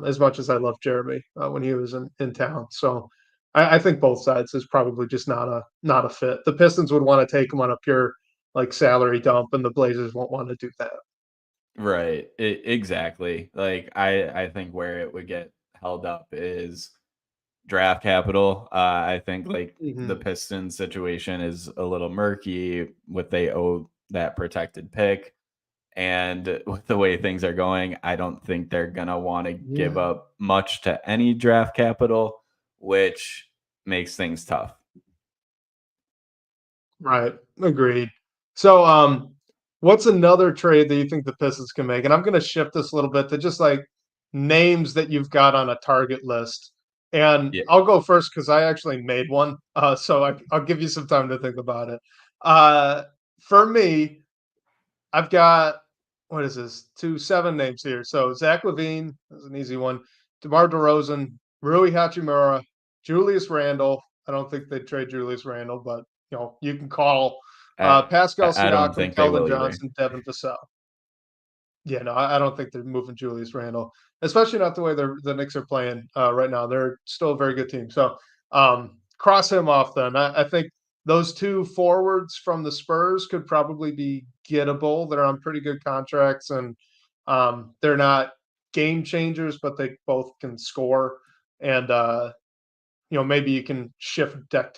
S1: As much as I love Jeremy when he was in town, so I think both sides is probably just not a fit. The Pistons would want to take him on a pure like salary dump, and the Blazers won't want to do that.
S2: Right. Exactly. Like I think where it would get held up is draft capital. I think like the
S1: Mm-hmm.
S2: Pistons situation is a little murky with they owe that protected pick. And with the way things are going, I don't think they're gonna want to give
S1: Yeah.
S2: up much to any draft capital, which makes things tough.
S1: Right. Agreed. So, what's another trade that you think the Pistons can make? And I'm going to shift this a little bit to just like names that you've got on a target list. And
S2: Yeah.
S1: I'll go first because I actually made one. So I'll give you some time to think about it. For me, I've got what is this? 7 names here. So Zach Levine is an easy one. DeMar DeRozan, Rui Hachimura, Julius Randle. I don't think they'd trade Julius Randle, but you can call
S2: I
S1: Pascal
S2: I don't
S1: Siakam,
S2: think they
S1: Keldon
S2: will either.
S1: Johnson, Devin Vassell. Yeah, no, I don't think they're moving Julius Randle, especially not the way the Knicks are playing right now. They're still a very good team. So cross him off then. I think those two forwards from the Spurs could probably be gettable. They're on pretty good contracts, and they're not game changers, but they both can score. And maybe you can shift deck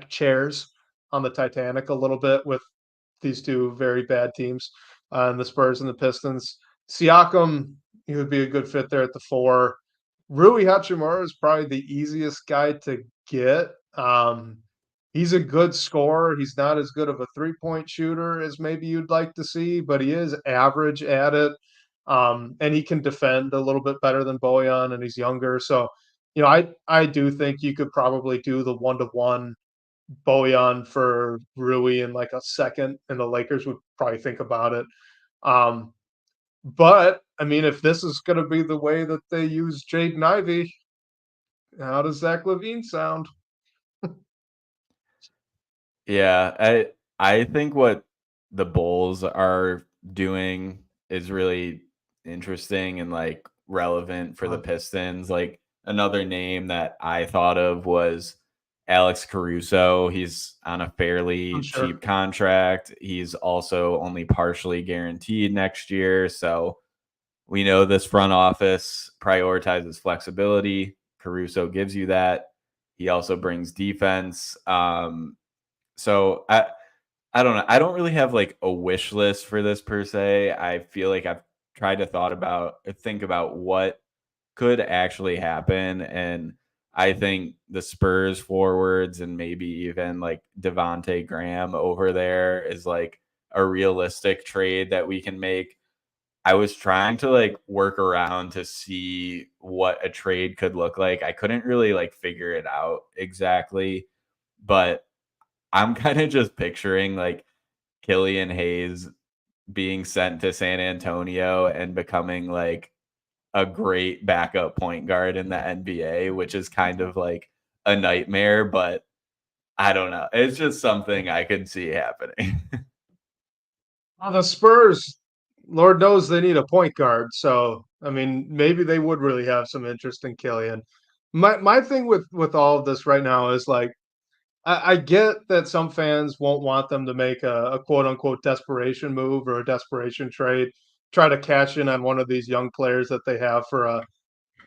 S1: chairs on the Titanic a little bit with these two very bad teams, and the Spurs and the Pistons. Siakam, he would be a good fit there at the 4. Rui Hachimura is probably the easiest guy to get. He's a good scorer. He's not as good of a 3-point shooter as maybe you'd like to see, but he is average at it. And he can defend a little bit better than Bojan, and he's younger. So, I do think you could probably do the 1-to-1 Bojan for Rui in like a second, and the Lakers would probably think about it. Um, but I mean, if this is going to be the way that they use Jaden Ivey, How does Zach LaVine sound?
S2: Yeah, I think what the Bulls are doing is really interesting and like relevant for the
S1: Uh,
S2: Pistons. Like another name that I thought of was Alex Caruso. He's on a
S1: I'm
S2: fairly
S1: sure.
S2: cheap contract. He's also only partially guaranteed next year, so we know this front office prioritizes flexibility. Caruso gives you that. He also brings defense. So I don't know. I don't really have like a wish list for this per se. I feel like I've tried to think about what could actually happen, and I think the Spurs forwards and maybe even like Devonte Graham over there is like a realistic trade that we can make. I was trying to like work around to see what a trade could look like. I couldn't really like figure it out exactly, but I'm kind of just picturing like Killian Hayes being sent to San Antonio and becoming like a great backup point guard in the NBA, which is kind of like a nightmare, but I don't know. It's just something I could see happening.
S1: The Spurs, Lord knows they need a point guard. So, I mean, maybe they would really have some interest in Killian. My thing with all of this right now is like I get that some fans won't want them to make a quote unquote desperation move or a desperation trade, try to cash in on one of these young players that they have for a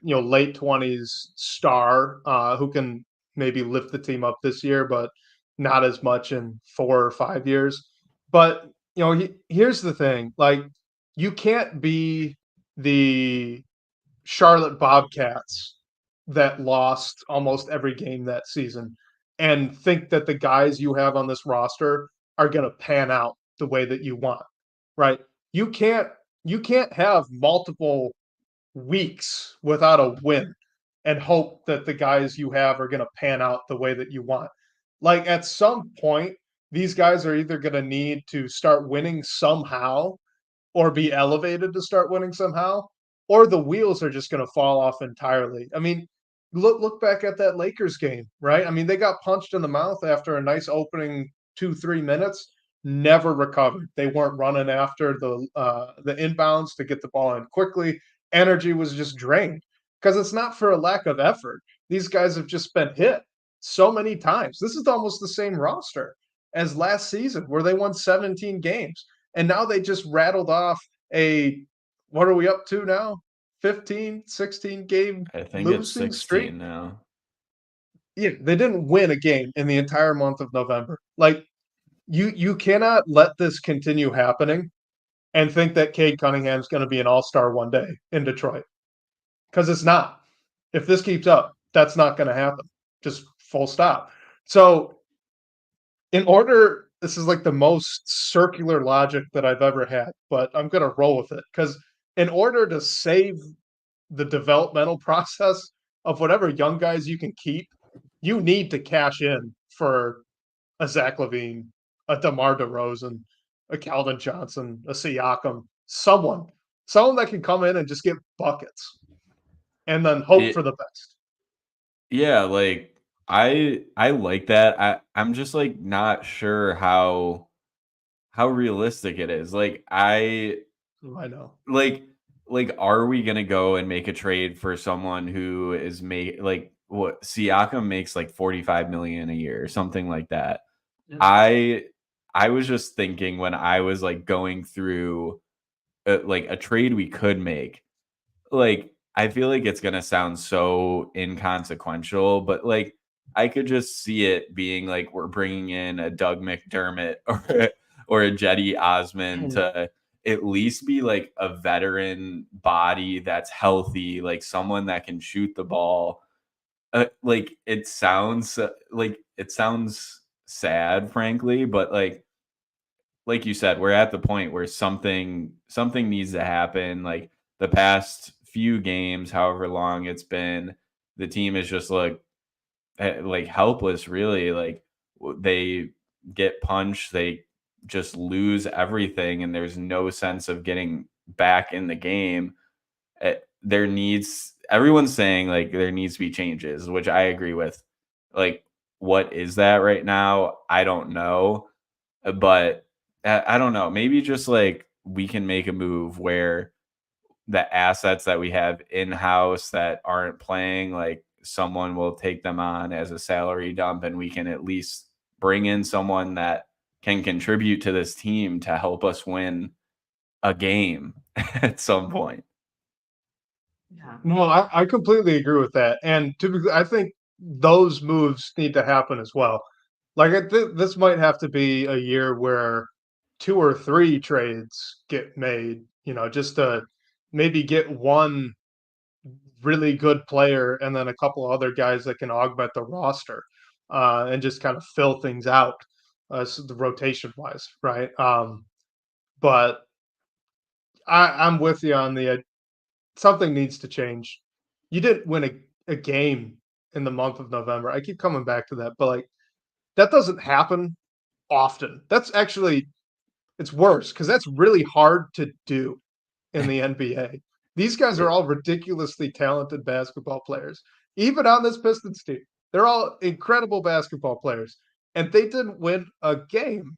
S1: late 20s star who can maybe lift the team up this year, but not as much in 4 or 5 years. But here's the thing: like, you can't be the Charlotte Bobcats that lost almost every game that season and think that the guys you have on this roster are going to pan out the way that you want, right? You can't you can't have multiple weeks without a win and hope that the guys you have are going to pan out the way that you want. Like at some point, these guys are either going to need to start winning somehow or be elevated to start winning somehow, or the wheels are just going to fall off entirely. I mean, look back at that Lakers game, right? I mean, they got punched in the mouth after a nice opening 2 3 minutes, never recovered. They weren't running after the inbounds to get the ball in quickly. Energy was just drained because it's not for a lack of effort. These guys have just been hit so many times. This is almost the same roster as last season where they won 17 games. And now they just rattled off a, what are we up to now? 15, 16 game
S2: I think it's
S1: losing streak.
S2: 16 now.
S1: Yeah, they didn't win a game in the entire month of November. Like you cannot let this continue happening and think that Cade Cunningham's going to be an all-star one day in Detroit because it's not. If this keeps up, that's not going to happen. Just full stop. So in order, this is like the most circular logic that I've ever had, but I'm going to roll with it because in order to save the developmental process of whatever young guys you can keep, you need to cash in for a Zach LaVine, a DeMar DeRozan, a Calvin Johnson, a Siakam, someone that can come in and just get buckets and then hope for
S2: It
S1: the best.
S2: Yeah, like I like that. I'm just like not sure how realistic it is.
S1: I know.
S2: Like like are we gonna go and make a trade for someone who is like what Siakam makes like 45 million a year or something like that?
S1: Yeah.
S2: I I was just thinking when I was like going through like a trade we could make, like, I feel like it's gonna sound so inconsequential, but, like, I could just see it being like we're bringing in a Doug McDermott or a Jetty Osman to at least be, like, a veteran body that's healthy, like, someone that can shoot the ball. It sounds sad, frankly, but, like you said, we're at the point where something needs to happen. Like the past few games, however long it's been, the team is just like helpless. Really, like they get punched, they just lose everything, and there's no sense of getting back in the game. There needs everyone's saying like there needs to be changes, which I agree with. Like, what is that right now? I don't know, but I don't know. Maybe just like we can make a move where the assets that we have in house that aren't playing, like someone will take them on as a salary dump, and we can at least bring in someone that can contribute to this team to help us win a game at some point.
S3: Yeah.
S1: No, I completely agree with that. And I think those moves need to happen as well. Like this might have to be a year where 2 or 3 trades get made, just to maybe get one really good player and then a couple other guys that can augment the roster, and just kind of fill things out, so the rotation wise, right? But I'm with you on the something needs to change. You didn't win a game in the month of November. I keep coming back to that, but like that doesn't happen often. That's actually it's worse because that's really hard to do in the NBA. These guys are all ridiculously talented basketball players. Even on this Pistons team, they're all incredible basketball players, and they didn't win a game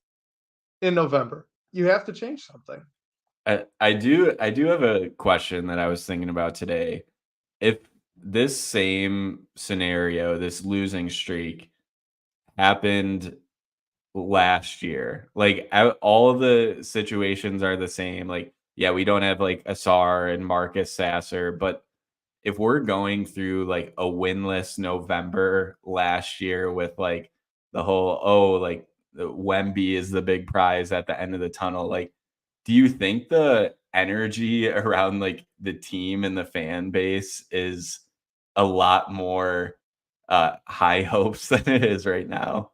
S1: in November. You have to change something.
S2: I do have a question that I was thinking about today. If this same scenario, this losing streak, happened last year, like all of the situations are the same. Like, yeah, we don't have like Asar and Marcus Sasser, but if we're going through like a winless November last year with like the whole, oh, like the Wemby is the big prize at the end of the tunnel, like, do you think the energy around like the team and the fan base is a lot more high hopes than it is right now?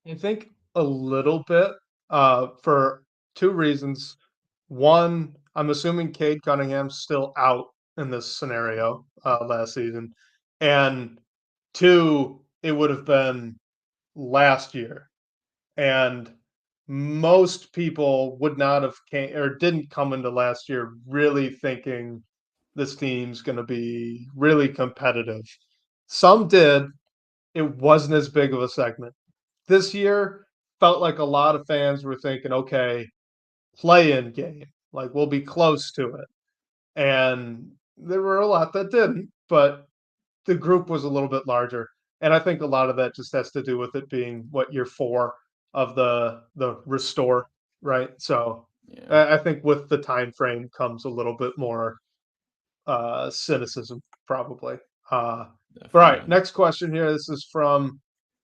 S1: I think a little bit, for 2 reasons. One, I'm assuming Cade Cunningham's still out in this scenario, last season, and 2, it would have been last year, and most people would not have came or didn't come into last year really thinking this team's gonna be really competitive. Some did, it wasn't as big of a segment. This year felt like a lot of fans were thinking, okay, play-in game, like we'll be close to it. And there were a lot that didn't, but the group was a little bit larger. And I think a lot of that just has to do with it being what year 4 of the restore, right? So
S2: Yeah,
S1: I think with the time frame comes a little bit more cynicism, probably. All right,
S2: definitely.
S1: next question here. This is from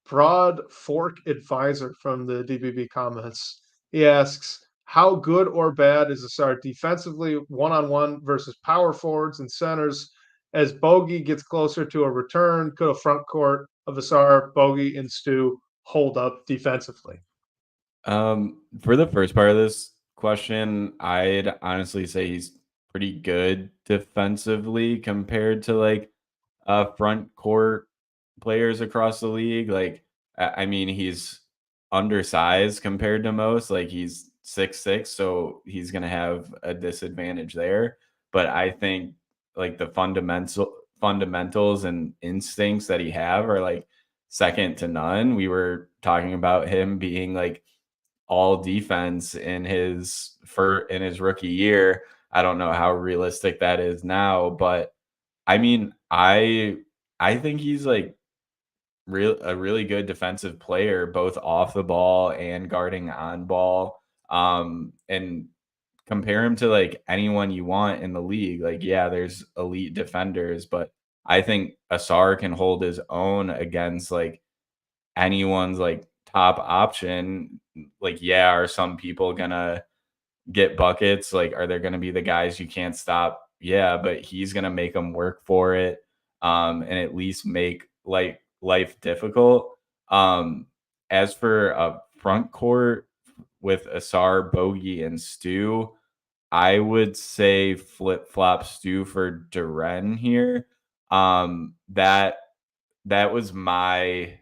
S1: Broad Fork Advisor from the DBB comments. He asks, how good or bad is Asar defensively, one-on-one versus power forwards and centers? As Bogey gets closer to a return, could a front court of Asar, Bogey, and Stu hold up defensively?
S2: For the first part of this question, I'd honestly say he's pretty good defensively compared to like front court players across the league. Like, I mean, he's undersized compared to most. Like, he's 6'6", so he's gonna have a disadvantage there. But I think like the fundamentals and instincts that he have are like second to none. We were talking about him being like all defense in his rookie year. I don't know how realistic that is now, but I mean, I think he's like a really good defensive player, both off the ball and guarding on ball. And compare him to like anyone you want in the league. Like, yeah, there's elite defenders, but I think Asar can hold his own against like anyone's like top option. Like, yeah, are some people gonna get buckets? Like, are there gonna be the guys you can't stop? Yeah, but he's gonna make them work for it, and at least make like life difficult. As for a front court with Asar, Bogey, and Stu, I would say flip flop Stu for Duren here. That was my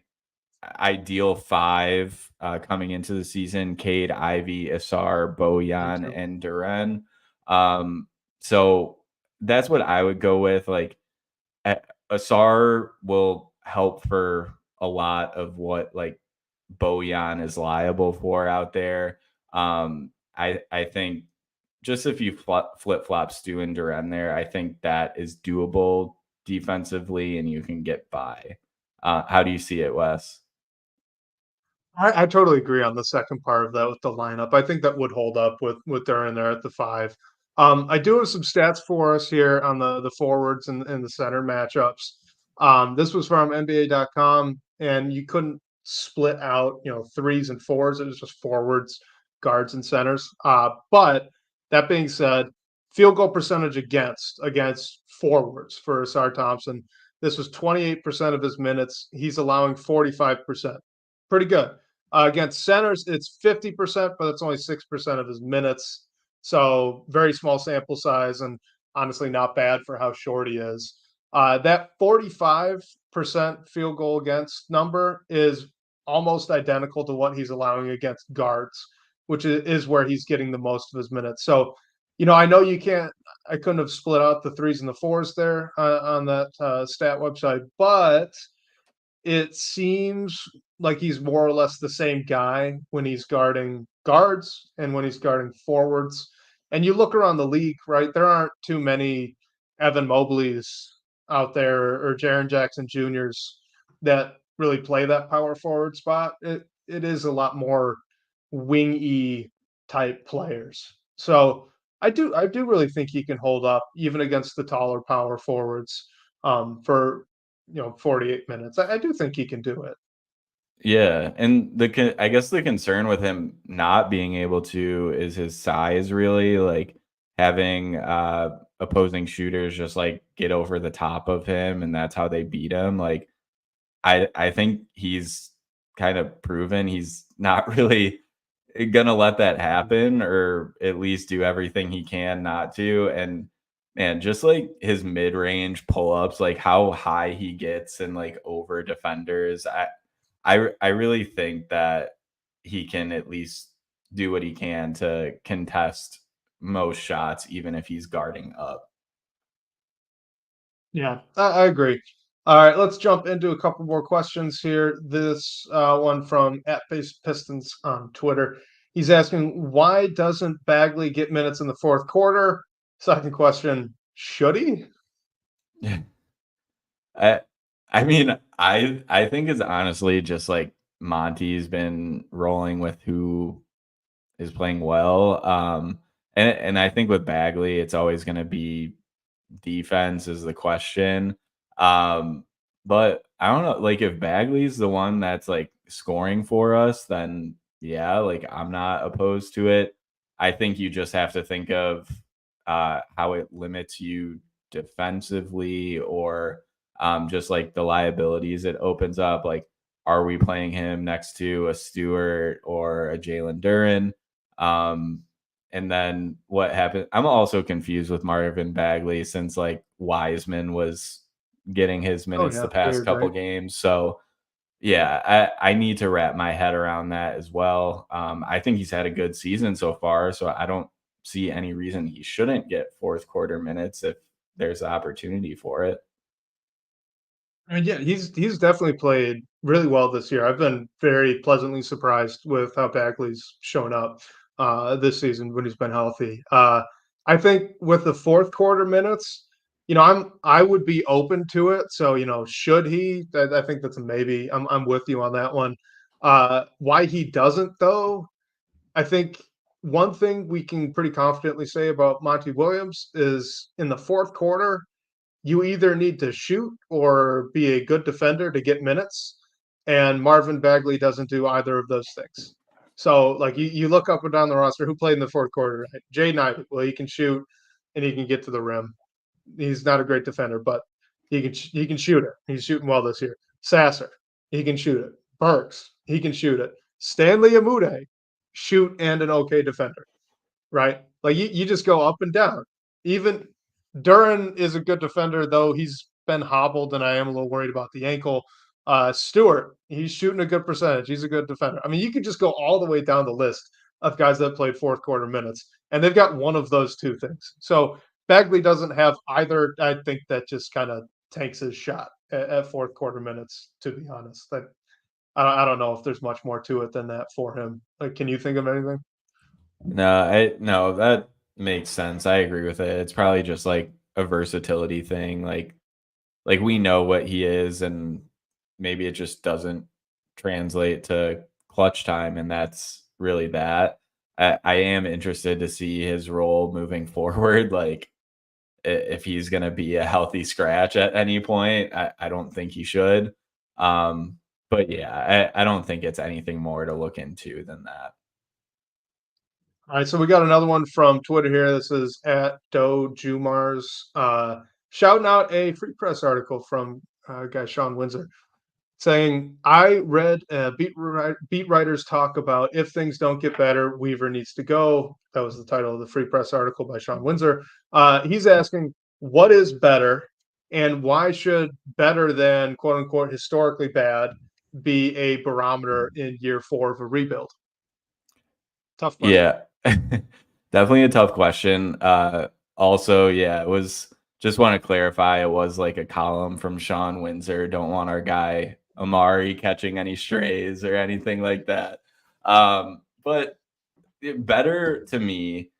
S2: ideal five coming into the season: Cade, Ivy, Asar,
S1: Me
S2: Bojan,
S1: too.
S2: and Duren. Um, So that's what I would go with. Like Asar will help for a lot of what like Bojan is liable for out there. I think just if you flip flop Stu and Duren there, I think that is doable defensively, and you can get by. How do you see it, Wes?
S1: I totally agree on the second part of that with the lineup. I think that would hold up with Duran there at the 5. I do have some stats for us here on the forwards and the center matchups. This was from NBA.com, and you couldn't split out, threes and fours. It was just forwards, guards, and centers. But that being said, field goal percentage against forwards for Asar Thompson. This was 28% of his minutes. He's allowing 45%. Pretty good. Against centers, it's 50%, but it's only 6% of his minutes. So very small sample size and honestly not bad for how short he is. That 45% field goal against number is almost identical to what he's allowing against guards, which is where he's getting the most of his minutes. So, I know I couldn't have split out the threes and the fours there on that stat website, but it seems like he's more or less the same guy when he's guarding guards and when he's guarding forwards. And you look around the league, right? There aren't too many Evan Mobleys out there or Jaren Jackson Juniors that really play that power forward spot. It is a lot more wing-y type players. So I do really think he can hold up even against the taller power forwards for 48 minutes. I do think he can do it.
S2: Yeah, and I guess the concern with him not being able to is his size. Really, like having opposing shooters just like get over the top of him, and that's how they beat him. Like I think he's kind of proven he's not really gonna let that happen, or at least do everything he can not to. And man, just like his mid-range pull-ups, like how high he gets and like over defenders, I really think that he can at least do what he can to contest most shots, even if he's guarding up.
S1: Yeah, I agree. All right, let's jump into a couple more questions here. This one from @Pistons on Twitter. He's asking, why doesn't Bagley get minutes in the fourth quarter? Second question, should he?
S2: I I mean, I think it's honestly just like Monty's been rolling with who is playing well. And I think with Bagley, it's always going to be defense is the question. Um, but I don't know, like if Bagley's the one that's like scoring for us, then yeah, like I'm not opposed to it. I think you just have to think of how it limits you defensively, or just like the liabilities it opens up. Like, are we playing him next to a Stewart or a Jalen Duren? And then what happened? I'm also confused with Marvin Bagley since like Wiseman was getting his
S1: Oh
S2: minutes
S1: yeah,
S2: the past
S1: third,
S2: couple
S1: right?
S2: games. So yeah, I need to wrap my head around that as well. I think he's had a good season so far, so I don't see any reason he shouldn't get fourth quarter minutes if there's opportunity for it.
S1: I mean, yeah, he's definitely played really well this year. I've been very pleasantly surprised with how Bagley's shown up this season when he's been healthy. I think with the fourth quarter minutes, I would be open to it. So should he? I think that's a maybe. I'm with you on that one. Why he doesn't though? I think one thing we can pretty confidently say about Monty Williams is in the fourth quarter you either need to shoot or be a good defender to get minutes. And Marvin Bagley doesn't do either of those things. So, like, you look up and down the roster, who played in the fourth quarter, right? Jay Knight, well, he can shoot and he can get to the rim. He's not a great defender, but he can shoot it. He's shooting well this year. Sasser, he can shoot it. Burks, he can shoot it. Stanley Amude, shoot and an okay defender, right? Like you just go up and down. Even Duran is a good defender, though he's been hobbled, and I am a little worried about the ankle. Stewart, he's shooting a good percentage. He's a good defender. I mean, you could just go all the way down the list of guys that played fourth quarter minutes, and they've got one of those two things. So Bagley doesn't have either. I think that just kind of tanks his shot at fourth quarter minutes, to be honest. I don't know if there's much more to it than that for him. Like, can you think of anything?
S2: No, that makes sense. I agree with it. It's probably just like a versatility thing. Like we know what he is, and maybe it just doesn't translate to clutch time, and that's really that. I am interested to see his role moving forward. Like if he's going to be a healthy scratch at any point, I don't think he should. But yeah, I don't think it's anything more to look into than that.
S1: All right, so we got another one from Twitter here. This is at Doe Jumars, shouting out a Free Press article from guy Sean Windsor, saying, I read beat writers talk about if things don't get better, Weaver needs to go. That was the title of the Free Press article by Sean Windsor. He's asking, what is better, and why should better than quote unquote historically bad be a barometer in year 4 of a rebuild? Tough question.
S2: Yeah, definitely a tough question. Also, yeah, it was just want to clarify it was like a column from Sean Windsor. Don't want our guy Amari catching any strays or anything like that. But better to me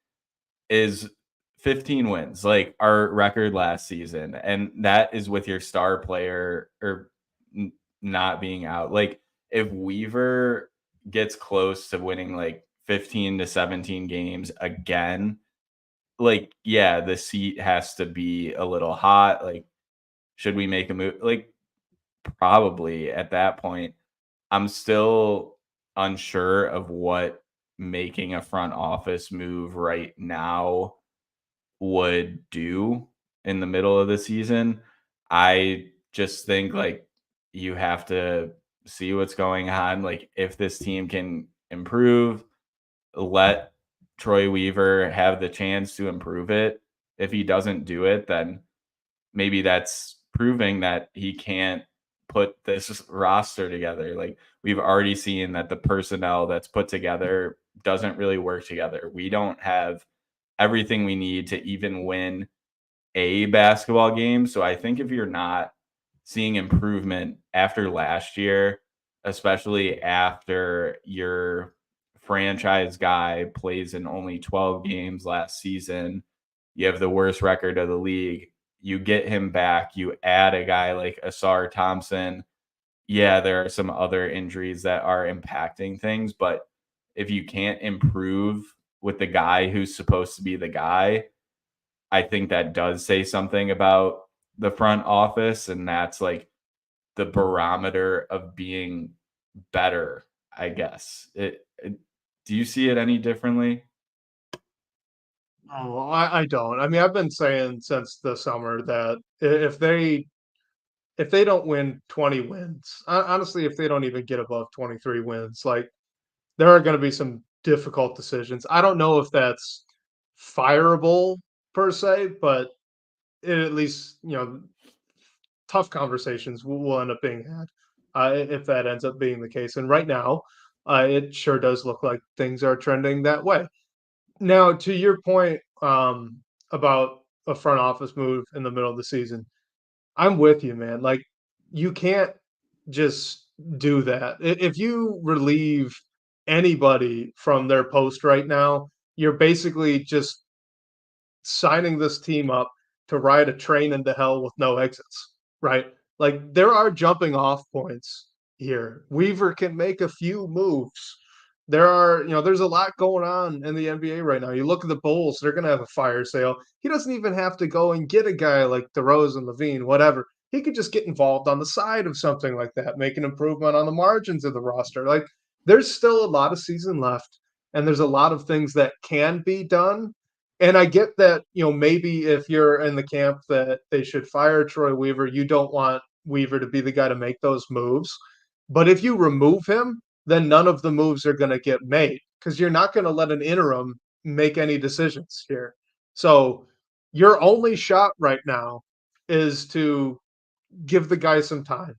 S2: is 15 wins, like our record last season, and that is with your star player or not being out. Like if Weaver gets close to winning like 15 to 17 games again, like yeah, the seat has to be a little hot. Like should we make a move? Like probably at that point. I'm still unsure of what making a front office move right now would do in the middle of the season. I just think like you have to see what's going on. Like if this team can improve, let Troy Weaver have the chance to improve it. If he doesn't do it, then maybe that's proving that he can't put this roster together. Like we've already seen that the personnel that's put together doesn't really work together. We don't have everything we need to even win a basketball game. So I think if you're not seeing improvement after last year, especially after your franchise guy plays in only 12 games last season, you have the worst record of the league. You get him back, you add a guy like Asar Thompson. Yeah, there are some other injuries that are impacting things, but if you can't improve with the guy who's supposed to be the guy, I think that does say something about the front office, and that's like the barometer of being better, I guess. Do you see it any differently?
S1: Oh, I don't. I mean, I've been saying since the summer that if they don't win 20 wins, honestly, if they don't even get above 23 wins, like there are going to be some difficult decisions. I don't know if that's fireable per se, but at least tough conversations will end up being had if that ends up being the case. And right now, it sure does look like things are trending that way. Now, to your point about a front office move in the middle of the season, I'm with you, man. Like, you can't just do that. If you relieve anybody from their post right now, you're basically just signing this team up to ride a train into hell with no exits, right? Like there are jumping off points here. Weaver can make a few moves. There's a lot going on in the NBA right now. You look at the Bulls, they're going to have a fire sale. He doesn't even have to go and get a guy like DeRozan, Levine, whatever. He could just get involved on the side of something like that, make an improvement on the margins of the roster. Like there's still a lot of season left, and there's a lot of things that can be done. And I get that, maybe if you're in the camp that they should fire Troy Weaver, you don't want Weaver to be the guy to make those moves. But if you remove him, then none of the moves are going to get made because you're not going to let an interim make any decisions here. So your only shot right now is to give the guy some time.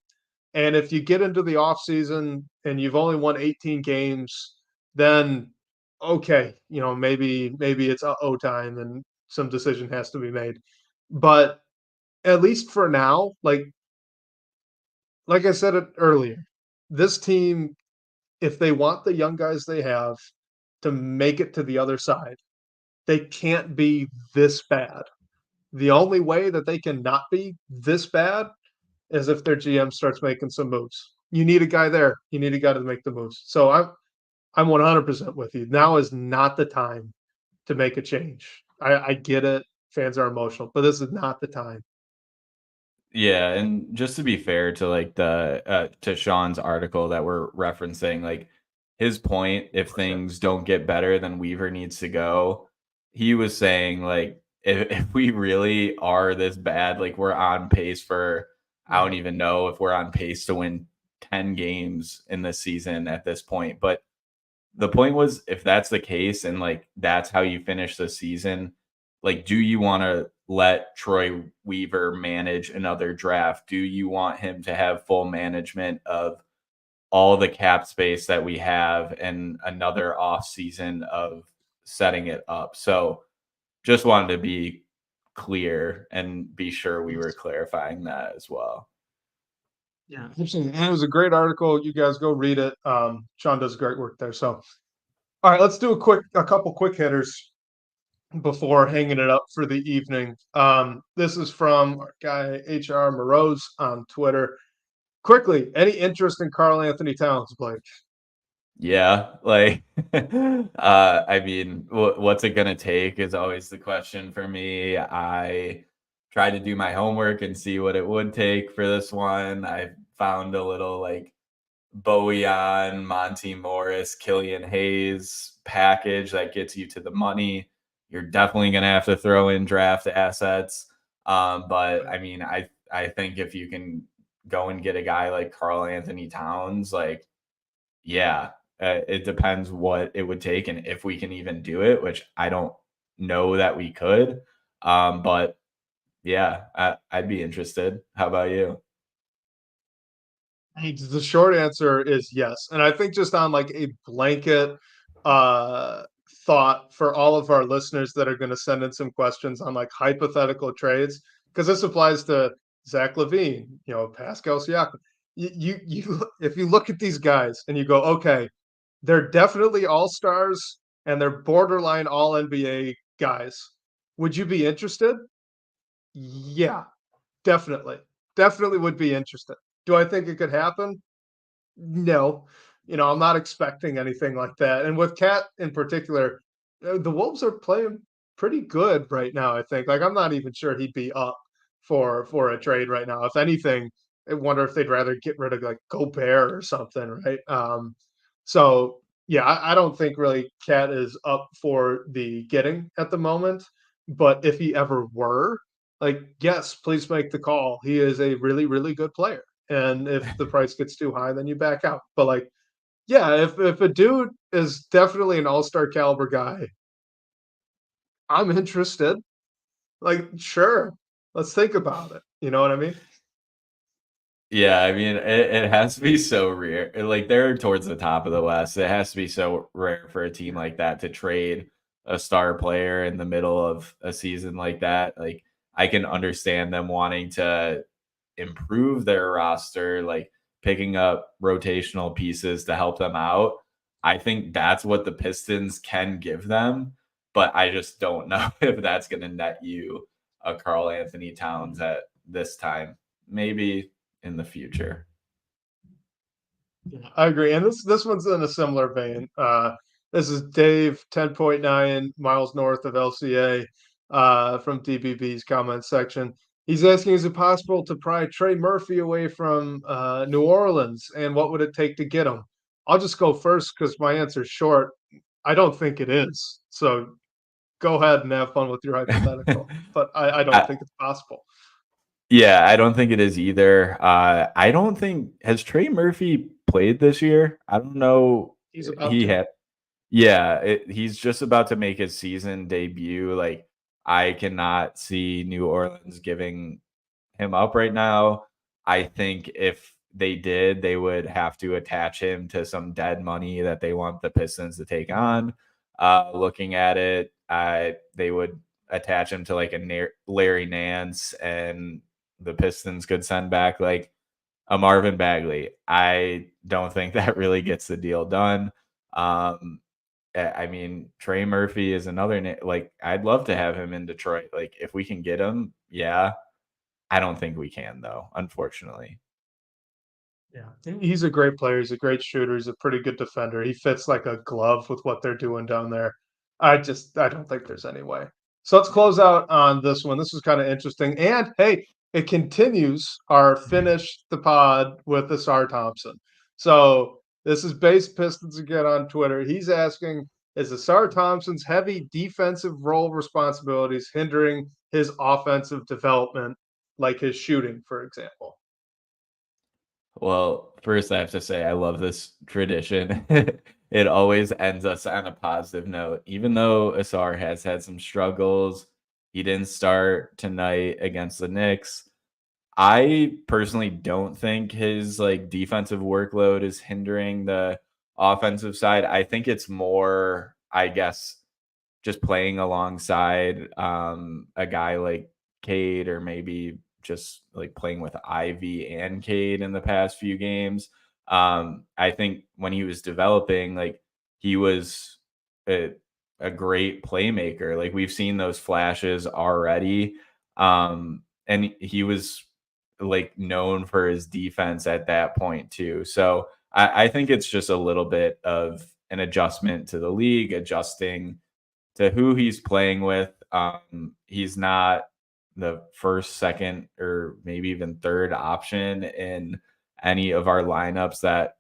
S1: And if you get into the offseason and you've only won 18 games, then okay, maybe it's O time and some decision has to be made. But at least for now, like I said it earlier, this team, if they want the young guys they have to make it to the other side, they can't be this bad. The only way that they can not be this bad is if their GM starts making some moves. You need a guy there. You need a guy to make the moves. So I'm 100% with you. Now is not the time to make a change. I get it. Fans are emotional, but this is not the time.
S2: Yeah, and just to be fair to like the to Sean's article that we're referencing, like his point, if things don't get better, then Weaver needs to go. He was saying like if we really are this bad, like we're on pace for I don't even know if we're on pace to win 10 games in this season at this point. But the point was if that's the case and like that's how you finish the season, like do you want to let Troy Weaver manage another draft? Do you want him to have full management of all the cap space that we have and another off season of setting it up? So just wanted to be clear and be sure we were clarifying that as well.
S1: Yeah, absolutely. And it was a great article. You guys go read it. Sean does great work there. So, all right, let's do a couple quick hitters before hanging it up for the evening. This is from our guy HR Moroz on Twitter. Quickly, any interest in Karl Anthony Towns, Blake?
S2: Yeah, like I mean, what's it gonna take is always the question for me. I tried to do my homework and see what it would take for this one. I found a little like Bojan, Monty Morris, Killian Hayes package that gets you to the money. You're definitely gonna have to throw in draft assets. But I mean, I think if you can go and get a guy like Karl Anthony Towns, like yeah, it depends what it would take and if we can even do it, which I don't know that we could. But yeah, I'd be interested. How about you?
S1: The short answer is yes. And I think just on like a blanket uh thought for all of our listeners that are going to send in some questions on like hypothetical trades, because this applies to Zach Levine, Pascal Siakam. You if you look at these guys and you go, okay, they're definitely all stars and they're borderline all NBA guys. Would you be interested? Yeah, definitely. Definitely would be interested. Do I think it could happen? No. I'm not expecting anything like that. And with Cat in particular, the Wolves are playing pretty good right now, I think. Like I'm not even sure he'd be up for a trade right now. If anything, I wonder if they'd rather get rid of like Gobert or something, right? So yeah, I don't think really Cat is up for the getting at the moment. But if he ever were, like, yes, please make the call. He is a really, really good player. And if the price gets too high, then you back out. But like, yeah, if a dude is definitely an all-star caliber guy, I'm interested. Like, sure, let's think about it. You know what I mean?
S2: Yeah, I mean, it has to be so rare. Like they're towards the top of the West. It has to be so rare for a team like that to trade a star player in the middle of a season like that. Like I can understand them wanting to improve their roster, like picking up rotational pieces to help them out. I think that's what the Pistons can give them, but I just don't know if that's going to net you a Karl Anthony Towns at this time. Maybe in the future.
S1: Yeah, I agree. And this one's in a similar vein. This is Dave, 10.9 miles north of LCA, from DBB's comment section. He's asking, is it possible to pry Trey Murphy away from New Orleans? And what would it take to get him? I'll just go first because my answer's short. I don't think it is. So go ahead and have fun with your hypothetical. But I don't think it's possible.
S2: Yeah, I don't think it is either. I don't think has Trey Murphy played this year. I don't know.
S1: He's about
S2: He
S1: to.
S2: had. Yeah, he's just about to make his season debut. Like I cannot see New Orleans giving him up right now. I think if they did, they would have to attach him to some dead money that they want the Pistons to take on. Looking at it, they would attach him to like a Larry Nance and the Pistons could send back like a Marvin Bagley. I don't think that really gets the deal done. I mean, Trey Murphy is another like I'd love to have him in Detroit. Like if we can get him, yeah. I don't think we can though, unfortunately.
S1: Yeah, he's a great player. He's a great shooter. He's a pretty good defender. He fits like a glove with what they're doing down there. I don't think there's any way. So let's close out on this one. This was kind of interesting. And hey, it continues our finish the pod with Asar Thompson. So this is Base Pistons again on Twitter. He's asking, is Asar Thompson's heavy defensive role responsibilities hindering his offensive development, like his shooting, for example?
S2: Well, first I have to say I love this tradition. It always ends us on a positive note. Even though Asar has had some struggles, he didn't start tonight against the Knicks. I personally don't think his like defensive workload is hindering the offensive side. I think it's more, I guess, just playing alongside a guy like Cade, or maybe just like playing with Ivy and Cade in the past few games. I think when he was developing, like he was a, a great playmaker. Like we've seen those flashes already. And he was like known for his defense at that point too. So I think it's just a little bit of an adjustment to the league, adjusting to who he's playing with. He's not the first, second, or maybe even third option in any of our lineups that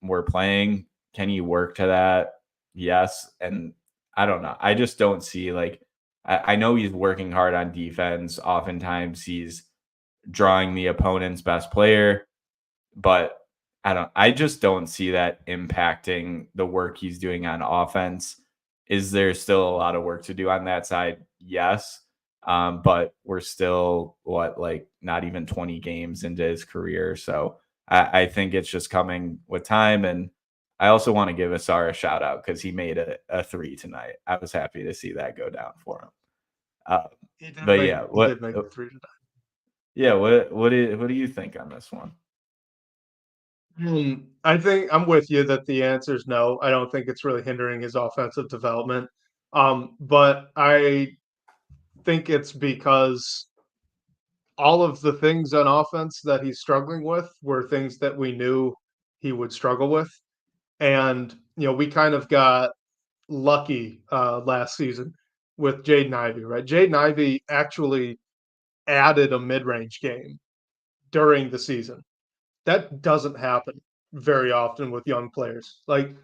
S2: we're playing. Can he work to that? Yes. And I don't know. I just don't see like, I know he's working hard on defense. Oftentimes he's drawing the opponent's best player, but I just don't see that impacting the work he's doing on offense. Is there still a lot of work to do on that side? Yes. But we're still like not even 20 games into his career. So I think it's just coming with time. And I also want to give Asar a shout out because he made a three tonight. I was happy to see that go down for him. But yeah,
S1: He did make the three tonight.
S2: Yeah, what do you think on this one?
S1: I think I'm with you that the answer is no. I don't think it's really hindering his offensive development. But I think it's because all of the things on offense that he's struggling with were things that we knew he would struggle with. And, we kind of got lucky last season with Jaden Ivey, right? Jaden Ivey actually added a mid-range game during the season. That doesn't happen very often with young players. Like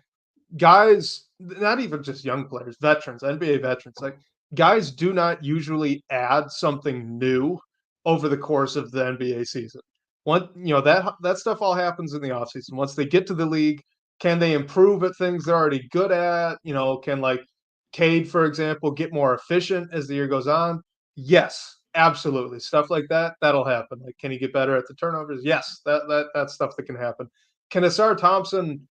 S1: guys, not even just young players, veterans, NBA veterans, like guys do not usually add something new over the course of the NBA season. That stuff all happens in the offseason. Once they get to the league, can they improve at things they're already good at? Can like Cade, for example, get more efficient as the year goes on? Yes, absolutely. Stuff like that'll happen. Like, can he get better at the turnovers? Yes, that's stuff that can happen. Can Asar Thompson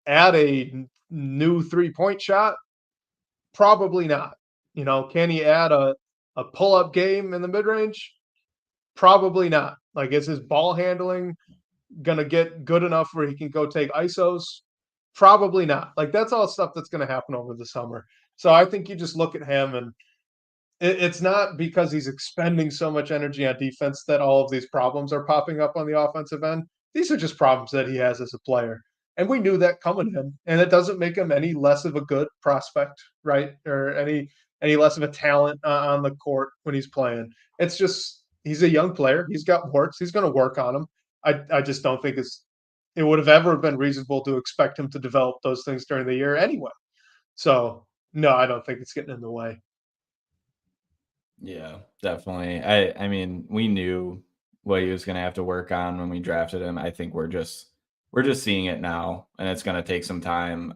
S1: add a new 3-point shot? Probably not. Can he add a pull-up game in the mid-range? Probably not. Like, is his ball handling gonna get good enough where he can go take ISOs? Probably not. Like, that's all stuff that's gonna happen over the summer. So I think you just look at him, and it's not because he's expending so much energy on defense that all of these problems are popping up on the offensive end. These are just problems that he has as a player. And we knew that coming in, and it doesn't make him any less of a good prospect, right? Or any less of a talent on the court when he's playing. It's just he's a young player. He's got warts. He's going to work on them. I just don't think it would have ever been reasonable to expect him to develop those things during the year anyway. So no, I don't think it's getting in the way.
S2: Yeah, definitely. I mean, we knew what he was going to have to work on when we drafted him. I think we're just seeing it now, and it's going to take some time.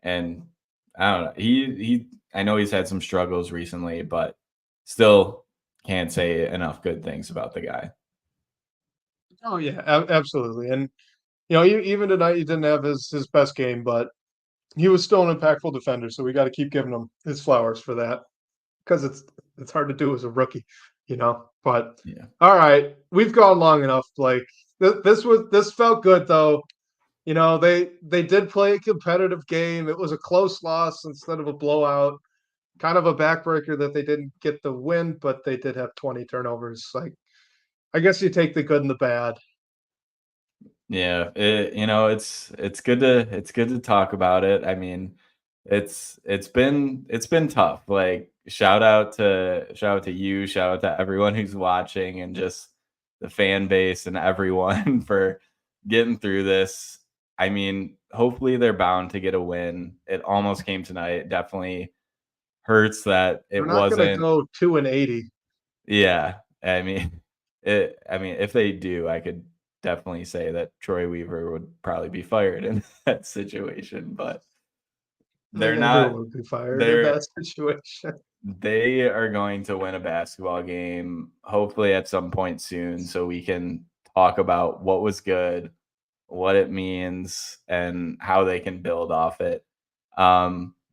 S2: And I don't know. I know he's had some struggles recently, but still can't say enough good things about the guy.
S1: Oh yeah, absolutely. And even tonight he didn't have his best game, but he was still an impactful defender. So we got to keep giving him his flowers for that. because it's hard to do as a rookie, But
S2: Yeah.
S1: all right, we've gone long enough, Blake. This felt good though. They did play a competitive game. It was a close loss instead of a blowout. Kind of a backbreaker that they didn't get the win, but they did have 20 turnovers. Like, I guess you take the good and the bad.
S2: Yeah, it's good to talk about it. I mean, it's been tough. Like shout out to you, shout out to everyone who's watching and just the fan base and everyone for getting through this. I mean, hopefully they're bound to get a win. It almost came tonight. It definitely hurts that it
S1: We're not going to
S2: wasn't.
S1: go 2-80.
S2: Yeah, I mean, if they do, I could definitely say that Troy Weaver would probably be fired in that situation, but they're
S1: Everyone
S2: not.
S1: would be fired in
S2: They're
S1: that situation.
S2: they are going to win a basketball game, hopefully at some point soon, so we can talk about what was good, what it means, and how they can build off it.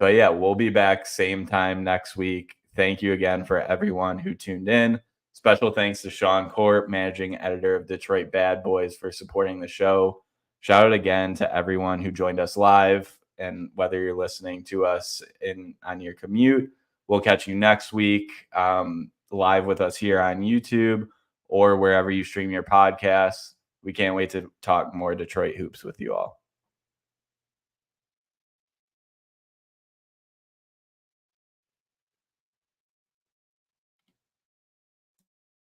S2: But yeah, we'll be back same time next week. Thank you again for everyone who tuned in. Special thanks to Sean Corp, managing editor of Detroit Bad Boys, for supporting the show. Shout out again to everyone who joined us live, and whether you're listening to us on your commute, we'll catch you next week live with us here on YouTube or wherever you stream your podcasts. We can't wait to talk more Detroit hoops with you all.